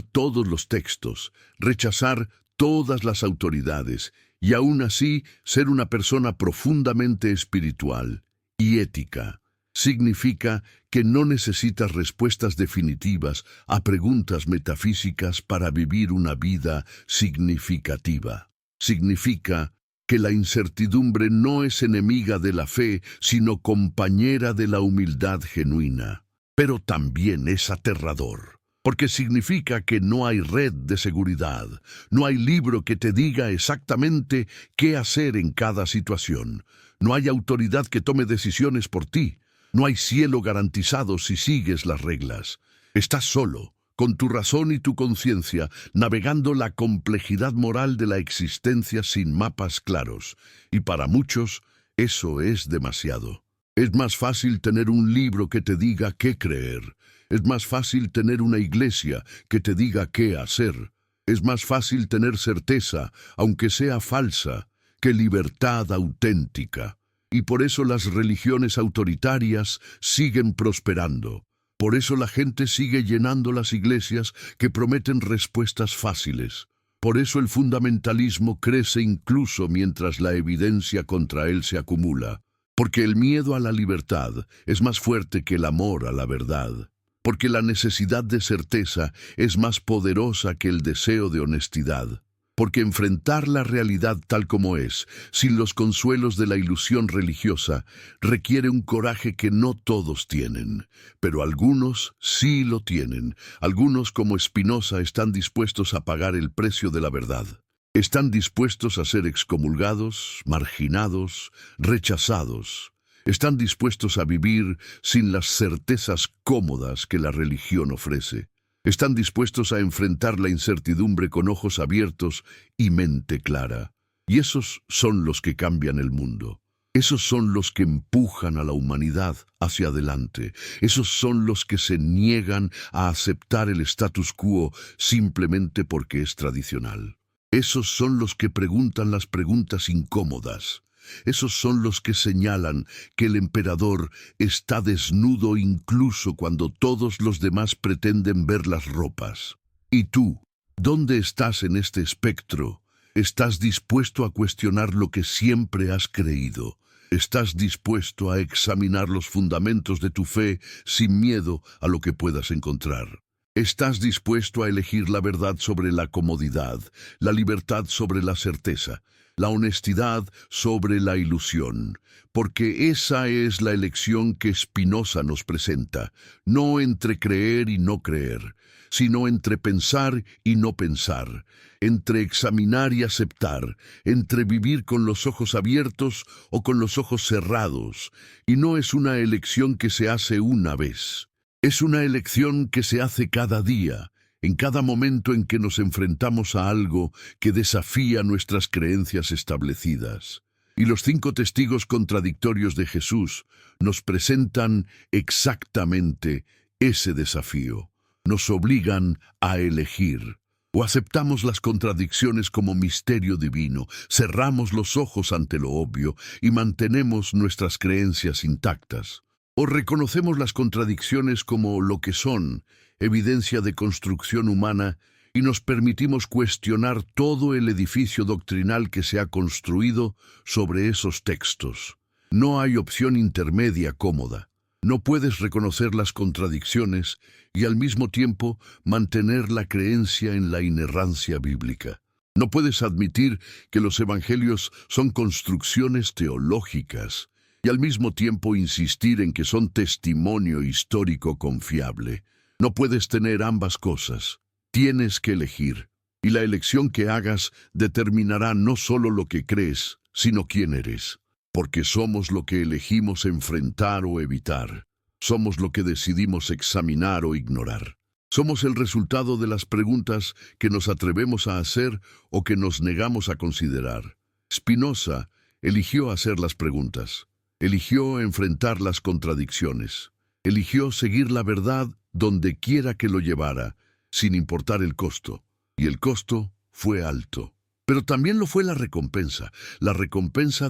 todos los textos, rechazar todas las autoridades y aún así ser una persona profundamente espiritual y ética. Significa que no necesitas respuestas definitivas a preguntas metafísicas para vivir una vida significativa. Significa que la incertidumbre no es enemiga de la fe, sino compañera de la humildad genuina. Pero también es aterrador, porque significa que no hay red de seguridad, no hay libro que te diga exactamente qué hacer en cada situación, no hay autoridad que tome decisiones por ti, no hay cielo garantizado si sigues las reglas. Estás solo, con tu razón y tu conciencia, navegando la complejidad moral de la existencia sin mapas claros. Y para muchos, eso es demasiado. Es más fácil tener un libro que te diga qué creer. Es más fácil tener una iglesia que te diga qué hacer. Es más fácil tener certeza, aunque sea falsa, que libertad auténtica. Y por eso las religiones autoritarias siguen prosperando. Por eso la gente sigue llenando las iglesias que prometen respuestas fáciles. Por eso el fundamentalismo crece incluso mientras la evidencia contra él se acumula. Porque el miedo a la libertad es más fuerte que el amor a la verdad. Porque la necesidad de certeza es más poderosa que el deseo de honestidad. Porque enfrentar la realidad tal como es, sin los consuelos de la ilusión religiosa, requiere un coraje que no todos tienen, pero algunos sí lo tienen. Algunos, como Spinoza, están dispuestos a pagar el precio de la verdad. Están dispuestos a ser excomulgados, marginados, rechazados. Están dispuestos a vivir sin las certezas cómodas que la religión ofrece. Están dispuestos a enfrentar la incertidumbre con ojos abiertos y mente clara. Y esos son los que cambian el mundo. Esos son los que empujan a la humanidad hacia adelante. Esos son los que se niegan a aceptar el status quo simplemente porque es tradicional. Esos son los que preguntan las preguntas incómodas. Esos son los que señalan que el emperador está desnudo incluso cuando todos los demás pretenden ver las ropas. ¿Y tú? ¿Dónde estás en este espectro? ¿Estás dispuesto a cuestionar lo que siempre has creído? ¿Estás dispuesto a examinar los fundamentos de tu fe sin miedo a lo que puedas encontrar? ¿Estás dispuesto a elegir la verdad sobre la comodidad, la libertad sobre la certeza, la honestidad sobre la ilusión? Porque esa es la elección que Spinoza nos presenta, no entre creer y no creer, sino entre pensar y no pensar, entre examinar y aceptar, entre vivir con los ojos abiertos o con los ojos cerrados, y no es una elección que se hace una vez. Es una elección que se hace cada día, en cada momento en que nos enfrentamos a algo que desafía nuestras creencias establecidas. Y los 5 testigos contradictorios de Jesús nos presentan exactamente ese desafío. nos obligan a elegir. O aceptamos las contradicciones como misterio divino, cerramos los ojos ante lo obvio y mantenemos nuestras creencias intactas. O reconocemos las contradicciones como lo que son, evidencia de construcción humana, y nos permitimos cuestionar todo el edificio doctrinal que se ha construido sobre esos textos. No hay opción intermedia cómoda. No puedes reconocer las contradicciones y al mismo tiempo mantener la creencia en la inerrancia bíblica. No puedes admitir que los evangelios son construcciones teológicas y al mismo tiempo insistir en que son testimonio histórico confiable. No puedes tener ambas cosas. Tienes que elegir, y la elección que hagas determinará no solo lo que crees, sino quién eres. Porque somos lo que elegimos enfrentar o evitar. Somos lo que decidimos examinar o ignorar. Somos el resultado de las preguntas que nos atrevemos a hacer o que nos negamos a considerar. Spinoza eligió hacer las preguntas. Eligió enfrentar las contradicciones. Eligió seguir la verdad donde quiera que lo llevara, sin importar el costo. Y el costo fue alto. Pero también lo fue la recompensa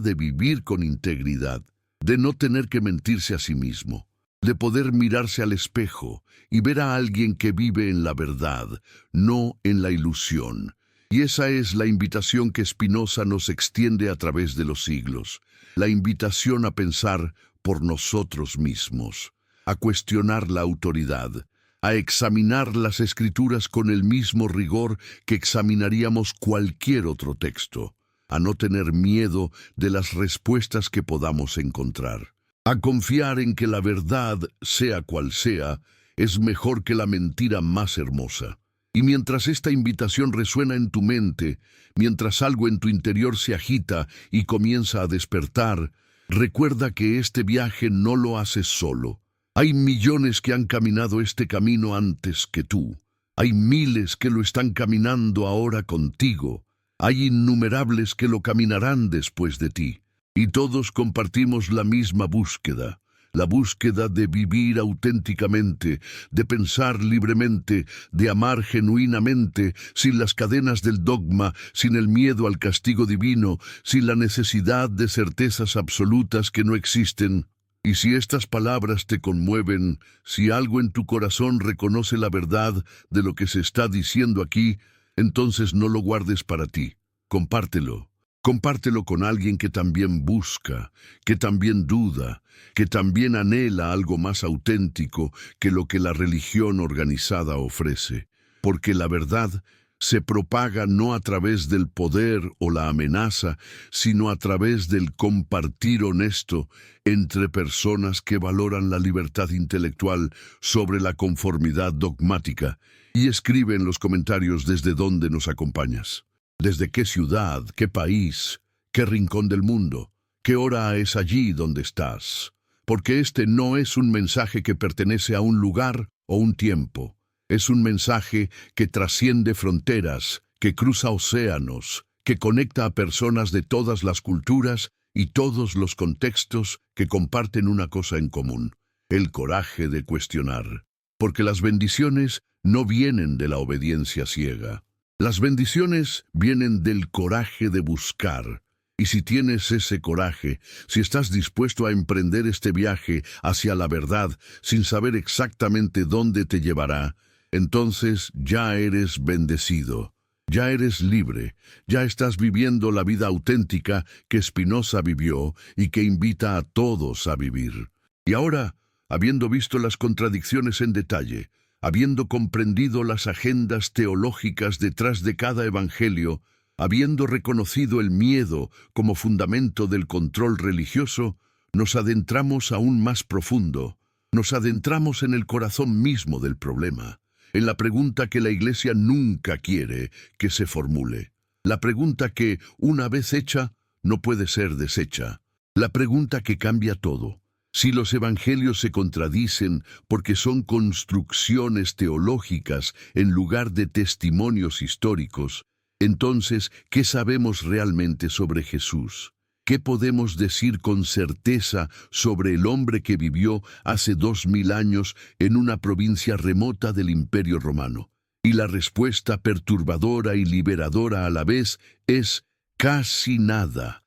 de vivir con integridad, de no tener que mentirse a sí mismo, de poder mirarse al espejo y ver a alguien que vive en la verdad, no en la ilusión. Y esa es la invitación que Spinoza nos extiende a través de los siglos, la invitación a pensar por nosotros mismos, a cuestionar la autoridad, a examinar las Escrituras con el mismo rigor que examinaríamos cualquier otro texto, a no tener miedo de las respuestas que podamos encontrar, a confiar en que la verdad, sea cual sea, es mejor que la mentira más hermosa. Y mientras esta invitación resuena en tu mente, mientras algo en tu interior se agita y comienza a despertar, recuerda que este viaje no lo haces solo. Hay millones que han caminado este camino antes que tú. Hay miles que lo están caminando ahora contigo. Hay innumerables que lo caminarán después de ti. Y todos compartimos la misma búsqueda. La búsqueda de vivir auténticamente, de pensar libremente, de amar genuinamente, sin las cadenas del dogma, sin el miedo al castigo divino, sin la necesidad de certezas absolutas que no existen. Y si estas palabras te conmueven, si algo en tu corazón reconoce la verdad de lo que se está diciendo aquí, entonces no lo guardes para ti. Compártelo. Compártelo con alguien que también busca, que también duda, que también anhela algo más auténtico que lo que la religión organizada ofrece. Porque la verdad se propaga no a través del poder o la amenaza, sino a través del compartir honesto entre personas que valoran la libertad intelectual sobre la conformidad dogmática. Y escribe en los comentarios desde dónde nos acompañas. ¿Desde qué ciudad, qué país, qué rincón del mundo? ¿Qué hora es allí donde estás? Porque este no es un mensaje que pertenece a un lugar o un tiempo. Es un mensaje que trasciende fronteras, que cruza océanos, que conecta a personas de todas las culturas y todos los contextos que comparten una cosa en común: el coraje de cuestionar. Porque las bendiciones no vienen de la obediencia ciega. Las bendiciones vienen del coraje de buscar. Y si tienes ese coraje, si estás dispuesto a emprender este viaje hacia la verdad sin saber exactamente dónde te llevará, entonces ya eres bendecido, ya eres libre, ya estás viviendo la vida auténtica que Spinoza vivió y que invita a todos a vivir. Y ahora, habiendo visto las contradicciones en detalle, habiendo comprendido las agendas teológicas detrás de cada evangelio, habiendo reconocido el miedo como fundamento del control religioso, nos adentramos aún más profundo, nos adentramos en el corazón mismo del problema, en la pregunta que la Iglesia nunca quiere que se formule, la pregunta que, una vez hecha, no puede ser deshecha, la pregunta que cambia todo. Si los evangelios se contradicen porque son construcciones teológicas en lugar de testimonios históricos, entonces, ¿qué sabemos realmente sobre Jesús? ¿Qué podemos decir con certeza sobre el hombre que vivió hace 2000 años en una provincia remota del Imperio Romano? Y la respuesta perturbadora y liberadora a la vez es casi nada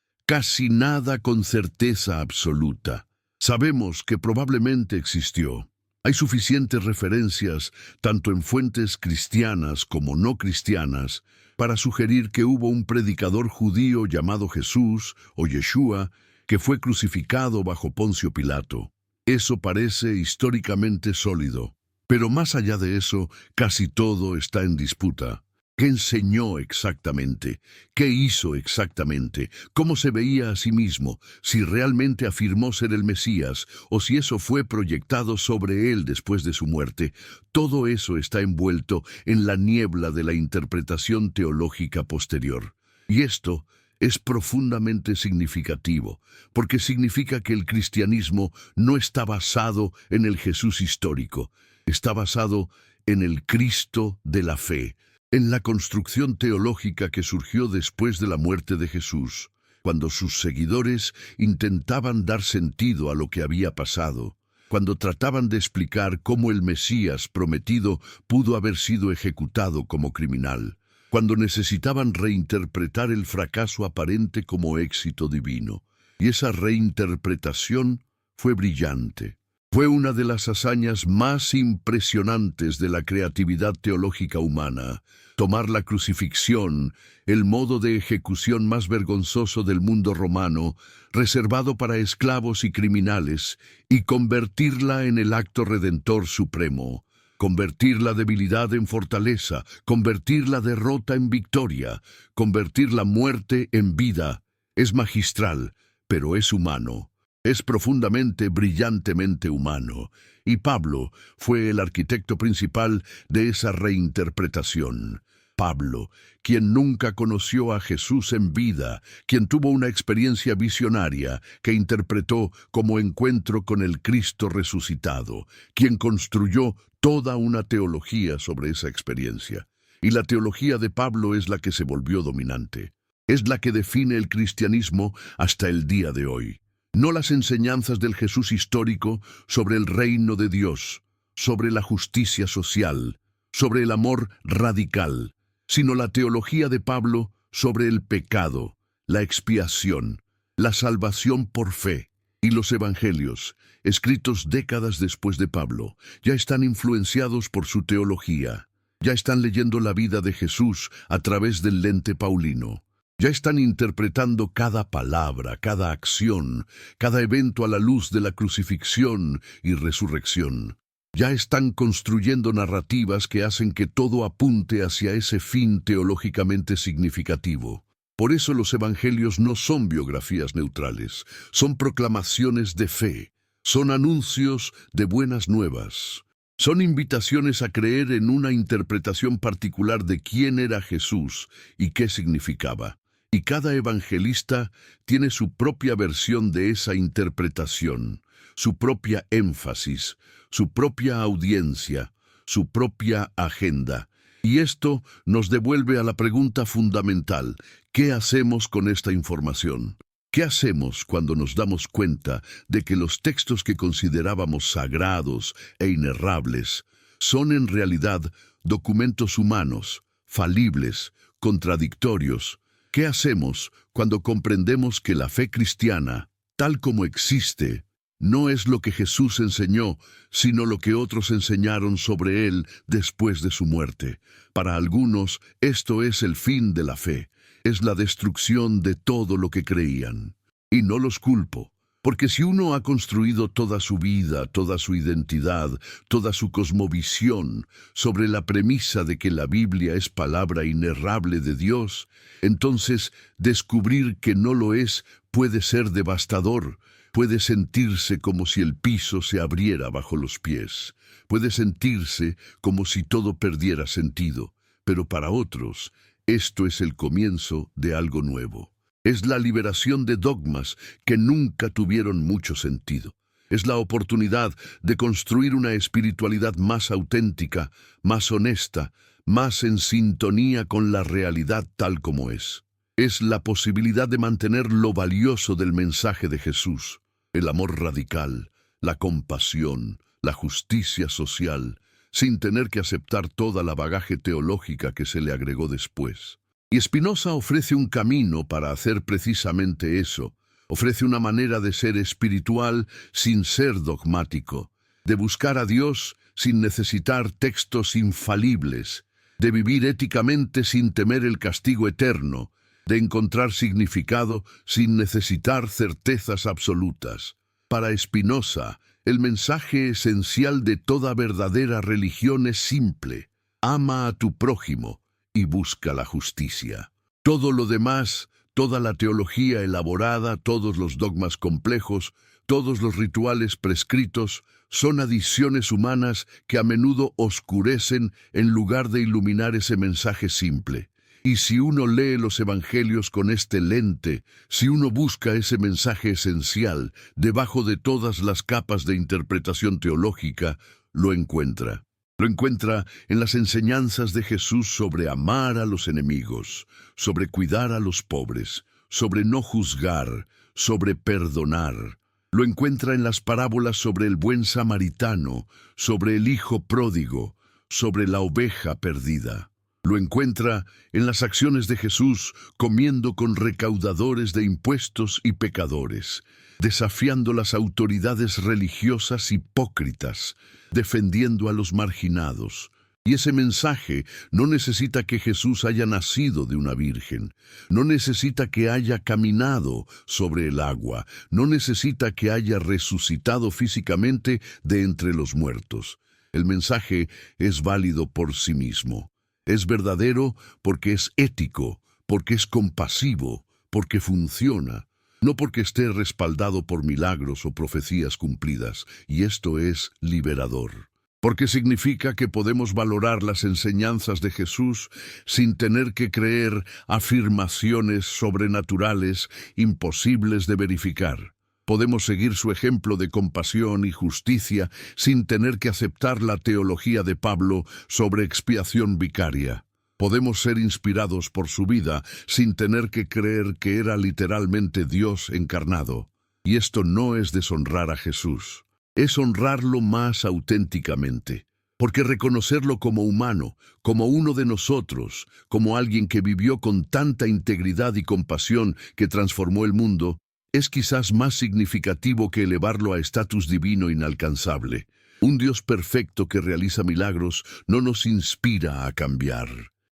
con certeza absoluta. Sabemos que probablemente existió. Hay suficientes referencias, tanto en fuentes cristianas como no cristianas, para sugerir que hubo un predicador judío llamado Jesús o Yeshua que fue crucificado bajo Poncio Pilato. Eso parece históricamente sólido. Pero más allá de eso, casi todo está en disputa. ¿Qué enseñó exactamente? ¿Qué hizo exactamente? ¿Cómo se veía a sí mismo? ¿Si realmente afirmó ser el Mesías o si eso fue proyectado sobre él después de su muerte? Todo eso está envuelto en la niebla de la interpretación teológica posterior. Y esto es profundamente significativo, porque significa que el cristianismo no está basado en el Jesús histórico, está basado en el Cristo de la fe, en la construcción teológica que surgió después de la muerte de Jesús, cuando sus seguidores intentaban dar sentido a lo que había pasado, cuando trataban de explicar cómo el Mesías prometido pudo haber sido ejecutado como criminal, cuando necesitaban reinterpretar el fracaso aparente como éxito divino. Y esa reinterpretación fue brillante. Fue una de las hazañas más impresionantes de la creatividad teológica humana, tomar la crucifixión, el modo de ejecución más vergonzoso del mundo romano, reservado para esclavos y criminales, y convertirla en el acto redentor supremo, convertir la debilidad en fortaleza, convertir la derrota en victoria, convertir la muerte en vida. Es magistral, pero es humano. Es profundamente, brillantemente humano, y Pablo fue el arquitecto principal de esa reinterpretación. Pablo, quien nunca conoció a Jesús en vida, quien tuvo una experiencia visionaria que interpretó como encuentro con el Cristo resucitado, quien construyó toda una teología sobre esa experiencia. Y la teología de Pablo es la que se volvió dominante. Es la que define el cristianismo hasta el día de hoy. No las enseñanzas del Jesús histórico sobre el reino de Dios, sobre la justicia social, sobre el amor radical, sino la teología de Pablo sobre el pecado, la expiación, la salvación por fe. Y los evangelios, escritos décadas después de Pablo, ya están influenciados por su teología. Ya están leyendo la vida de Jesús a través del lente paulino. Ya están interpretando cada palabra, cada acción, cada evento a la luz de la crucifixión y resurrección. Ya están construyendo narrativas que hacen que todo apunte hacia ese fin teológicamente significativo. Por eso los evangelios no son biografías neutrales, son proclamaciones de fe, son anuncios de buenas nuevas. Son invitaciones a creer en una interpretación particular de quién era Jesús y qué significaba. Y cada evangelista tiene su propia versión de esa interpretación, su propia énfasis, su propia audiencia, su propia agenda. Y esto nos devuelve a la pregunta fundamental: ¿qué hacemos con esta información? ¿Qué hacemos cuando nos damos cuenta de que los textos que considerábamos sagrados e inerrables son en realidad documentos humanos, falibles, contradictorios? ¿Qué hacemos cuando comprendemos que la fe cristiana, tal como existe, no es lo que Jesús enseñó, sino lo que otros enseñaron sobre él después de su muerte? Para algunos, esto es el fin de la fe, es la destrucción de todo lo que creían. Y no los culpo, porque si uno ha construido toda su vida, toda su identidad, toda su cosmovisión sobre la premisa de que la Biblia es palabra inerrable de Dios, entonces descubrir que no lo es puede ser devastador. Puede sentirse como si el piso se abriera bajo los pies. Puede sentirse como si todo perdiera sentido. Pero para otros, esto es el comienzo de algo nuevo. Es la liberación de dogmas que nunca tuvieron mucho sentido. Es la oportunidad de construir una espiritualidad más auténtica, más honesta, más en sintonía con la realidad tal como es. Es la posibilidad de mantener lo valioso del mensaje de Jesús, el amor radical, la compasión, la justicia social, sin tener que aceptar toda la bagaje teológica que se le agregó después. Y Spinoza ofrece un camino para hacer precisamente eso. Ofrece una manera de ser espiritual sin ser dogmático, de buscar a Dios sin necesitar textos infalibles, de vivir éticamente sin temer el castigo eterno, de encontrar significado sin necesitar certezas absolutas. Para Spinoza, el mensaje esencial de toda verdadera religión es simple: ama a tu prójimo y busca la justicia. Todo lo demás, toda la teología elaborada, todos los dogmas complejos, todos los rituales prescritos, son adiciones humanas que a menudo oscurecen en lugar de iluminar ese mensaje simple. Y si uno lee los evangelios con este lente, si uno busca ese mensaje esencial debajo de todas las capas de interpretación teológica, lo encuentra. Lo encuentra en las enseñanzas de Jesús sobre amar a los enemigos, sobre cuidar a los pobres, sobre no juzgar, sobre perdonar. Lo encuentra en las parábolas sobre el buen samaritano, sobre el hijo pródigo, sobre la oveja perdida. Lo encuentra en las acciones de Jesús comiendo con recaudadores de impuestos y pecadores, desafiando las autoridades religiosas hipócritas, defendiendo a los marginados. Y ese mensaje no necesita que Jesús haya nacido de una virgen, no necesita que haya caminado sobre el agua, no necesita que haya resucitado físicamente de entre los muertos. El mensaje es válido por sí mismo. Es verdadero porque es ético, porque es compasivo, porque funciona, no porque esté respaldado por milagros o profecías cumplidas, y esto es liberador. Porque significa que podemos valorar las enseñanzas de Jesús sin tener que creer afirmaciones sobrenaturales imposibles de verificar. Podemos seguir su ejemplo de compasión y justicia sin tener que aceptar la teología de Pablo sobre expiación vicaria. Podemos ser inspirados por su vida sin tener que creer que era literalmente Dios encarnado. Y esto no es deshonrar a Jesús, es honrarlo más auténticamente. Porque reconocerlo como humano, como uno de nosotros, como alguien que vivió con tanta integridad y compasión que transformó el mundo, es quizás más significativo que elevarlo a estatus divino inalcanzable. Un Dios perfecto que realiza milagros no nos inspira a cambiar.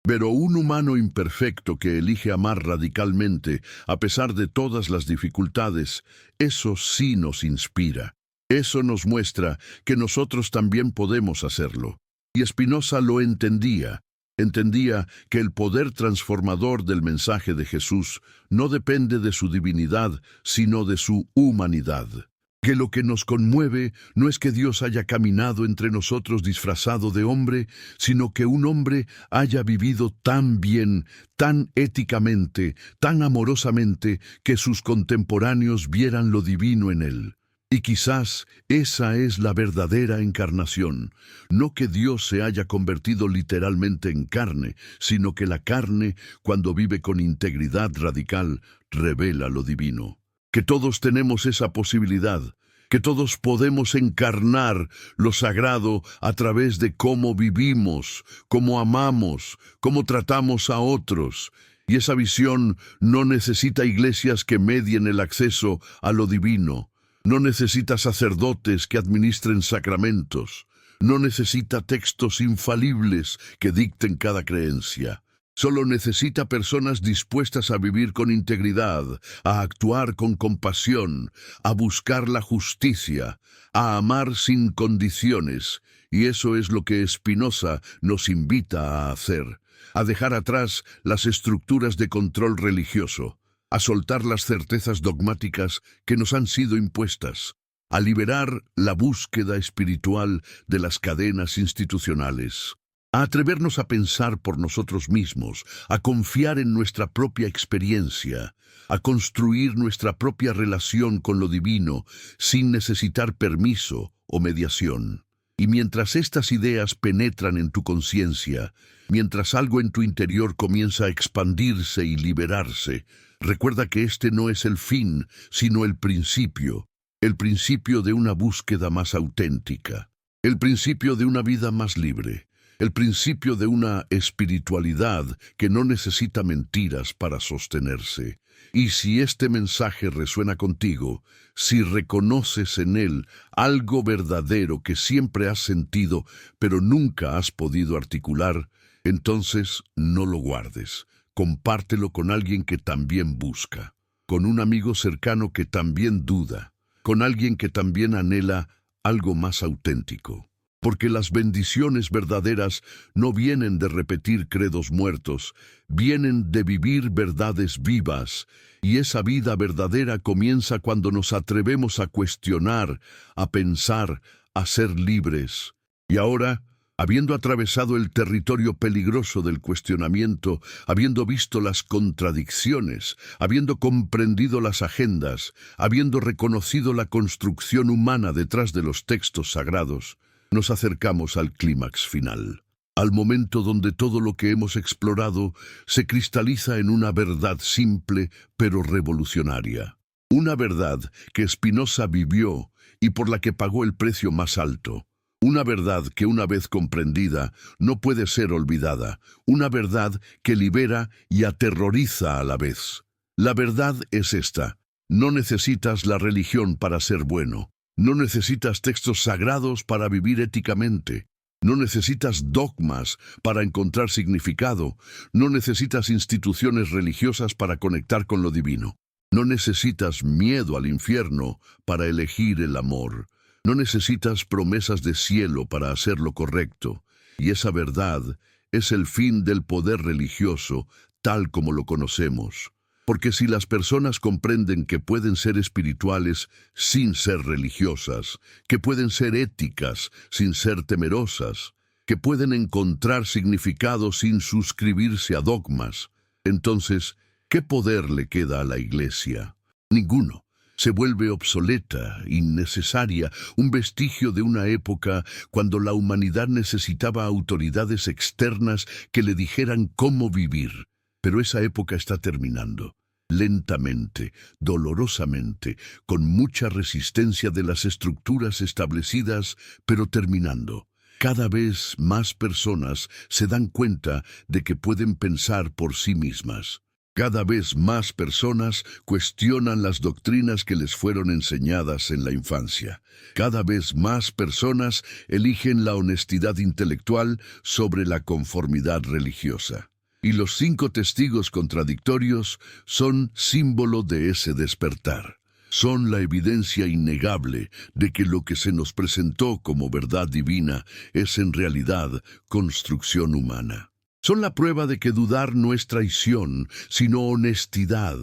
Pero un humano imperfecto que elige amar radicalmente, a pesar de todas las dificultades, eso sí nos inspira. Eso nos muestra que nosotros también podemos hacerlo. Y Spinoza lo entendía. Entendía que el poder transformador del mensaje de Jesús no depende de su divinidad, sino de su humanidad. Que lo que nos conmueve no es que Dios haya caminado entre nosotros disfrazado de hombre, sino que un hombre haya vivido tan bien, tan éticamente, tan amorosamente, que sus contemporáneos vieran lo divino en él. Y quizás esa es la verdadera encarnación, no que Dios se haya convertido literalmente en carne, sino que la carne, cuando vive con integridad radical, revela lo divino. Que todos tenemos esa posibilidad, que todos podemos encarnar lo sagrado a través de cómo vivimos, cómo amamos, cómo tratamos a otros. Y esa visión no necesita iglesias que medien el acceso a lo divino. No necesita sacerdotes que administren sacramentos. No necesita textos infalibles que dicten cada creencia. Solo necesita personas dispuestas a vivir con integridad, a actuar con compasión, a buscar la justicia, a amar sin condiciones. Y eso es lo que Spinoza nos invita a hacer, a dejar atrás las estructuras de control religioso, a soltar las certezas dogmáticas que nos han sido impuestas, a liberar la búsqueda espiritual de las cadenas institucionales, a atrevernos a pensar por nosotros mismos, a confiar en nuestra propia experiencia, a construir nuestra propia relación con lo divino sin necesitar permiso o mediación. Y mientras estas ideas penetran en tu conciencia, mientras algo en tu interior comienza a expandirse y liberarse, recuerda que este no es el fin, sino el principio de una búsqueda más auténtica, el principio de una vida más libre, el principio de una espiritualidad que no necesita mentiras para sostenerse. Y si este mensaje resuena contigo, si reconoces en él algo verdadero que siempre has sentido, pero nunca has podido articular, entonces no lo guardes. Compártelo con alguien que también busca, con un amigo cercano que también duda, con alguien que también anhela algo más auténtico. Porque las bendiciones verdaderas no vienen de repetir credos muertos, vienen de vivir verdades vivas, y esa vida verdadera comienza cuando nos atrevemos a cuestionar, a pensar, a ser libres. Y ahora, habiendo atravesado el territorio peligroso del cuestionamiento, habiendo visto las contradicciones, habiendo comprendido las agendas, habiendo reconocido la construcción humana detrás de los textos sagrados, nos acercamos al clímax final, al momento donde todo lo que hemos explorado se cristaliza en una verdad simple pero revolucionaria. Una verdad que Spinoza vivió y por la que pagó el precio más alto. Una verdad que una vez comprendida no puede ser olvidada. Una verdad que libera y aterroriza a la vez. La verdad es esta: no necesitas la religión para ser bueno. No necesitas textos sagrados para vivir éticamente. No necesitas dogmas para encontrar significado. No necesitas instituciones religiosas para conectar con lo divino. No necesitas miedo al infierno para elegir el amor. No necesitas promesas de cielo para hacer lo correcto. Y esa verdad es el fin del poder religioso tal como lo conocemos. Porque si las personas comprenden que pueden ser espirituales sin ser religiosas, que pueden ser éticas sin ser temerosas, que pueden encontrar significado sin suscribirse a dogmas, entonces, ¿qué poder le queda a la Iglesia? Ninguno. Se vuelve obsoleta, innecesaria, un vestigio de una época cuando la humanidad necesitaba autoridades externas que le dijeran cómo vivir. Pero esa época está terminando. Lentamente, dolorosamente, con mucha resistencia de las estructuras establecidas, pero terminando. Cada vez más personas se dan cuenta de que pueden pensar por sí mismas. Cada vez más personas cuestionan las doctrinas que les fueron enseñadas en la infancia. Cada vez más personas eligen la honestidad intelectual sobre la conformidad religiosa. Y los 5 testigos contradictorios son símbolo de ese despertar. Son la evidencia innegable de que lo que se nos presentó como verdad divina es en realidad construcción humana. Son la prueba de que dudar no es traición, sino honestidad.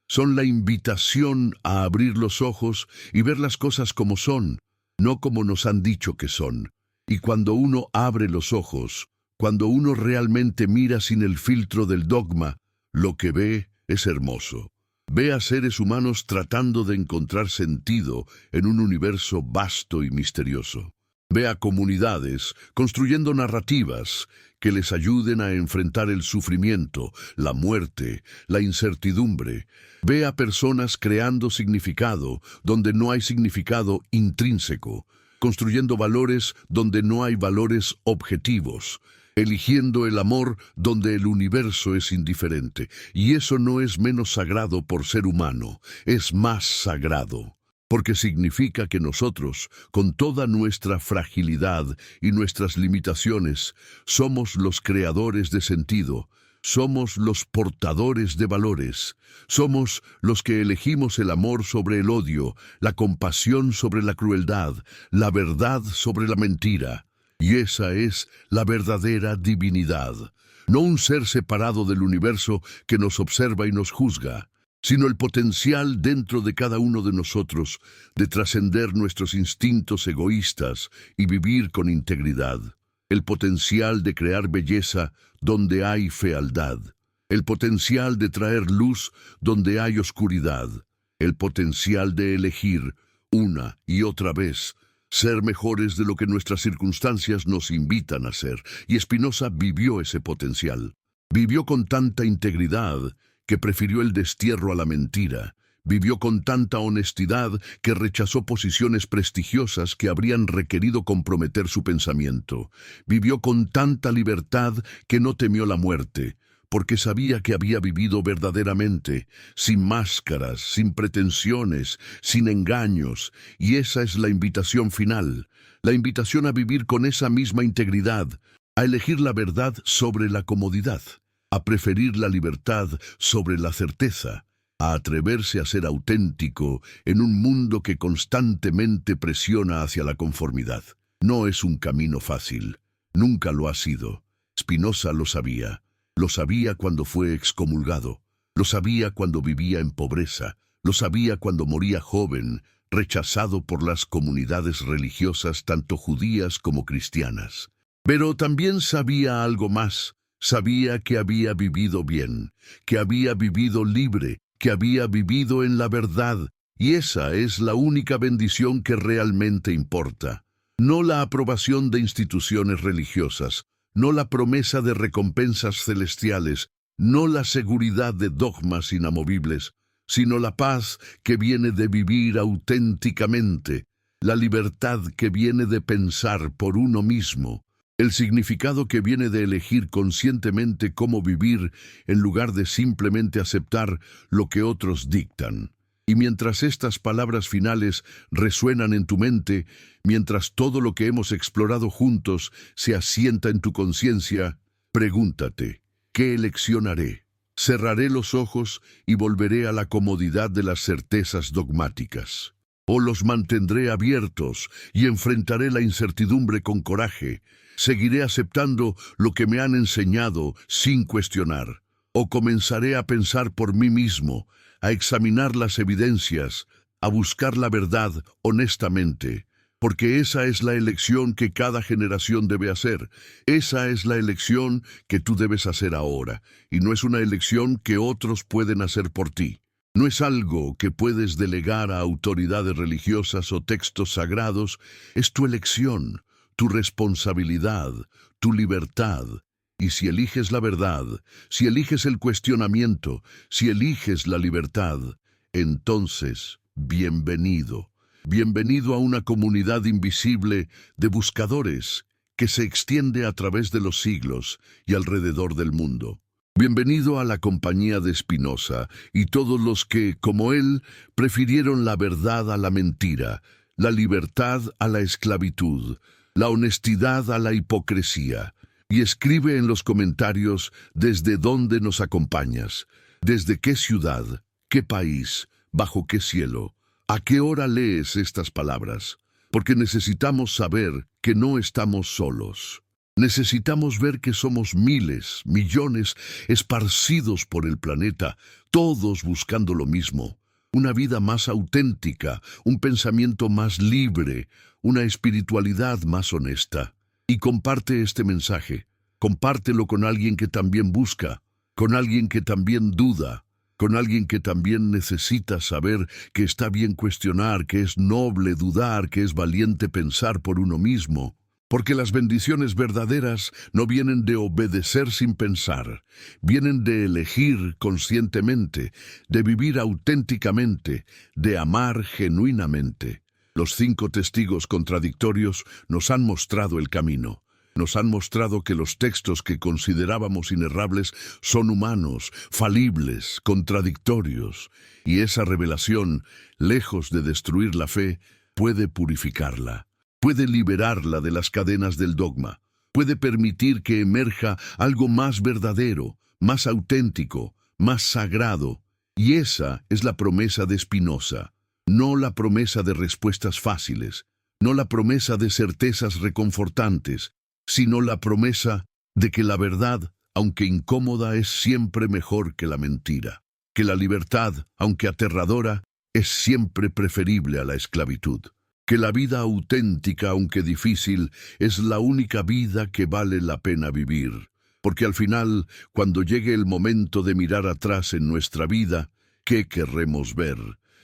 Son la invitación a abrir los ojos y ver las cosas como son, no como nos han dicho que son. Y cuando uno abre los ojos, cuando uno realmente mira sin el filtro del dogma, lo que ve es hermoso. Ve a seres humanos tratando de encontrar sentido en un universo vasto y misterioso. Ve a comunidades construyendo narrativas que les ayuden a enfrentar el sufrimiento, la muerte, la incertidumbre. Ve a personas creando significado donde no hay significado intrínseco, construyendo valores donde no hay valores objetivos, eligiendo el amor donde el universo es indiferente. Y eso no es menos sagrado por ser humano, es más sagrado. Porque significa que nosotros, con toda nuestra fragilidad y nuestras limitaciones, somos los creadores de sentido, somos los portadores de valores, somos los que elegimos el amor sobre el odio, la compasión sobre la crueldad, la verdad sobre la mentira. Y esa es la verdadera divinidad, no un ser separado del universo que nos observa y nos juzga, sino el potencial dentro de cada uno de nosotros de trascender nuestros instintos egoístas y vivir con integridad. El potencial de crear belleza donde hay fealdad. El potencial de traer luz donde hay oscuridad. El potencial de elegir una y otra vez ser mejores de lo que nuestras circunstancias nos invitan a ser, y Spinoza vivió ese potencial. Vivió con tanta integridad que prefirió el destierro a la mentira. Vivió con tanta honestidad que rechazó posiciones prestigiosas que habrían requerido comprometer su pensamiento. Vivió con tanta libertad que no temió la muerte, porque sabía que había vivido verdaderamente, sin máscaras, sin pretensiones, sin engaños, y esa es la invitación final, la invitación a vivir con esa misma integridad, a elegir la verdad sobre la comodidad, a preferir la libertad sobre la certeza, a atreverse a ser auténtico en un mundo que constantemente presiona hacia la conformidad. No es un camino fácil, nunca lo ha sido. Spinoza lo sabía. Lo sabía cuando fue excomulgado, lo sabía cuando vivía en pobreza, lo sabía cuando moría joven, rechazado por las comunidades religiosas tanto judías como cristianas. Pero también sabía algo más, sabía que había vivido bien, que había vivido libre, que había vivido en la verdad, y esa es la única bendición que realmente importa. No la aprobación de instituciones religiosas, no la promesa de recompensas celestiales, no la seguridad de dogmas inamovibles, sino la paz que viene de vivir auténticamente, la libertad que viene de pensar por uno mismo, el significado que viene de elegir conscientemente cómo vivir en lugar de simplemente aceptar lo que otros dictan. Y mientras estas palabras finales resuenan en tu mente, mientras todo lo que hemos explorado juntos se asienta en tu conciencia, pregúntate, ¿qué elección haré? ¿Cerraré los ojos y volveré a la comodidad de las certezas dogmáticas? ¿O los mantendré abiertos y enfrentaré la incertidumbre con coraje? ¿Seguiré aceptando lo que me han enseñado sin cuestionar? ¿O comenzaré a pensar por mí mismo, a examinar las evidencias, a buscar la verdad honestamente? Porque esa es la elección que cada generación debe hacer. Esa es la elección que tú debes hacer ahora, y no es una elección que otros pueden hacer por ti. No es algo que puedes delegar a autoridades religiosas o textos sagrados, es tu elección, tu responsabilidad, tu libertad. Y si eliges la verdad, si eliges el cuestionamiento, si eliges la libertad, entonces, bienvenido. Bienvenido a una comunidad invisible de buscadores que se extiende a través de los siglos y alrededor del mundo. Bienvenido a la compañía de Spinoza y todos los que, como él, prefirieron la verdad a la mentira, la libertad a la esclavitud, la honestidad a la hipocresía. Y escribe en los comentarios desde dónde nos acompañas, desde qué ciudad, qué país, bajo qué cielo, a qué hora lees estas palabras, porque necesitamos saber que no estamos solos. Necesitamos ver que somos miles, millones, esparcidos por el planeta, todos buscando lo mismo, una vida más auténtica, un pensamiento más libre, una espiritualidad más honesta. Y comparte este mensaje, compártelo con alguien que también busca, con alguien que también duda, con alguien que también necesita saber que está bien cuestionar, que es noble dudar, que es valiente pensar por uno mismo. Porque las bendiciones verdaderas no vienen de obedecer sin pensar, vienen de elegir conscientemente, de vivir auténticamente, de amar genuinamente. Los 5 testigos contradictorios nos han mostrado el camino. Nos han mostrado que los textos que considerábamos inerrables son humanos, falibles, contradictorios, y esa revelación, lejos de destruir la fe, puede purificarla, puede liberarla de las cadenas del dogma, puede permitir que emerja algo más verdadero, más auténtico, más sagrado, y esa es la promesa de Spinoza. No la promesa de respuestas fáciles, no la promesa de certezas reconfortantes, sino la promesa de que la verdad, aunque incómoda, es siempre mejor que la mentira, que la libertad, aunque aterradora, es siempre preferible a la esclavitud, que la vida auténtica, aunque difícil, es la única vida que vale la pena vivir, porque al final, cuando llegue el momento de mirar atrás en nuestra vida, ¿qué querremos ver?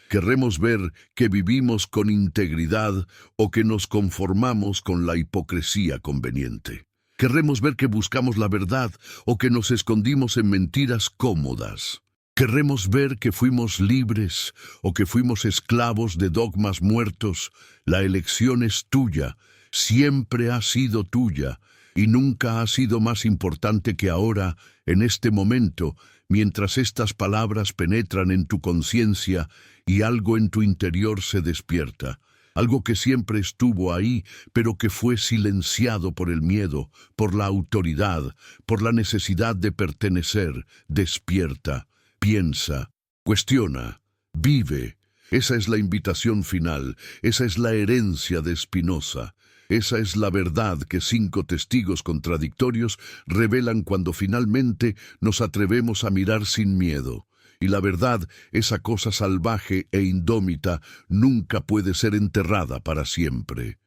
Querremos ver que vivimos con integridad o que nos conformamos con la hipocresía conveniente. Querremos ver que buscamos la verdad o que nos escondimos en mentiras cómodas. Querremos ver que fuimos libres o que fuimos esclavos de dogmas muertos. La elección es tuya, siempre ha sido tuya, y nunca ha sido más importante que ahora, en este momento, mientras estas palabras penetran en tu conciencia y algo en tu interior se despierta. Algo que siempre estuvo ahí, pero que fue silenciado por el miedo, por la autoridad, por la necesidad de pertenecer. Despierta, piensa, cuestiona, vive. Esa es la invitación final, esa es la herencia de Spinoza. Esa es la verdad que 5 testigos contradictorios revelan cuando finalmente nos atrevemos a mirar sin miedo. Y la verdad, esa cosa salvaje e indómita, nunca puede ser enterrada para siempre.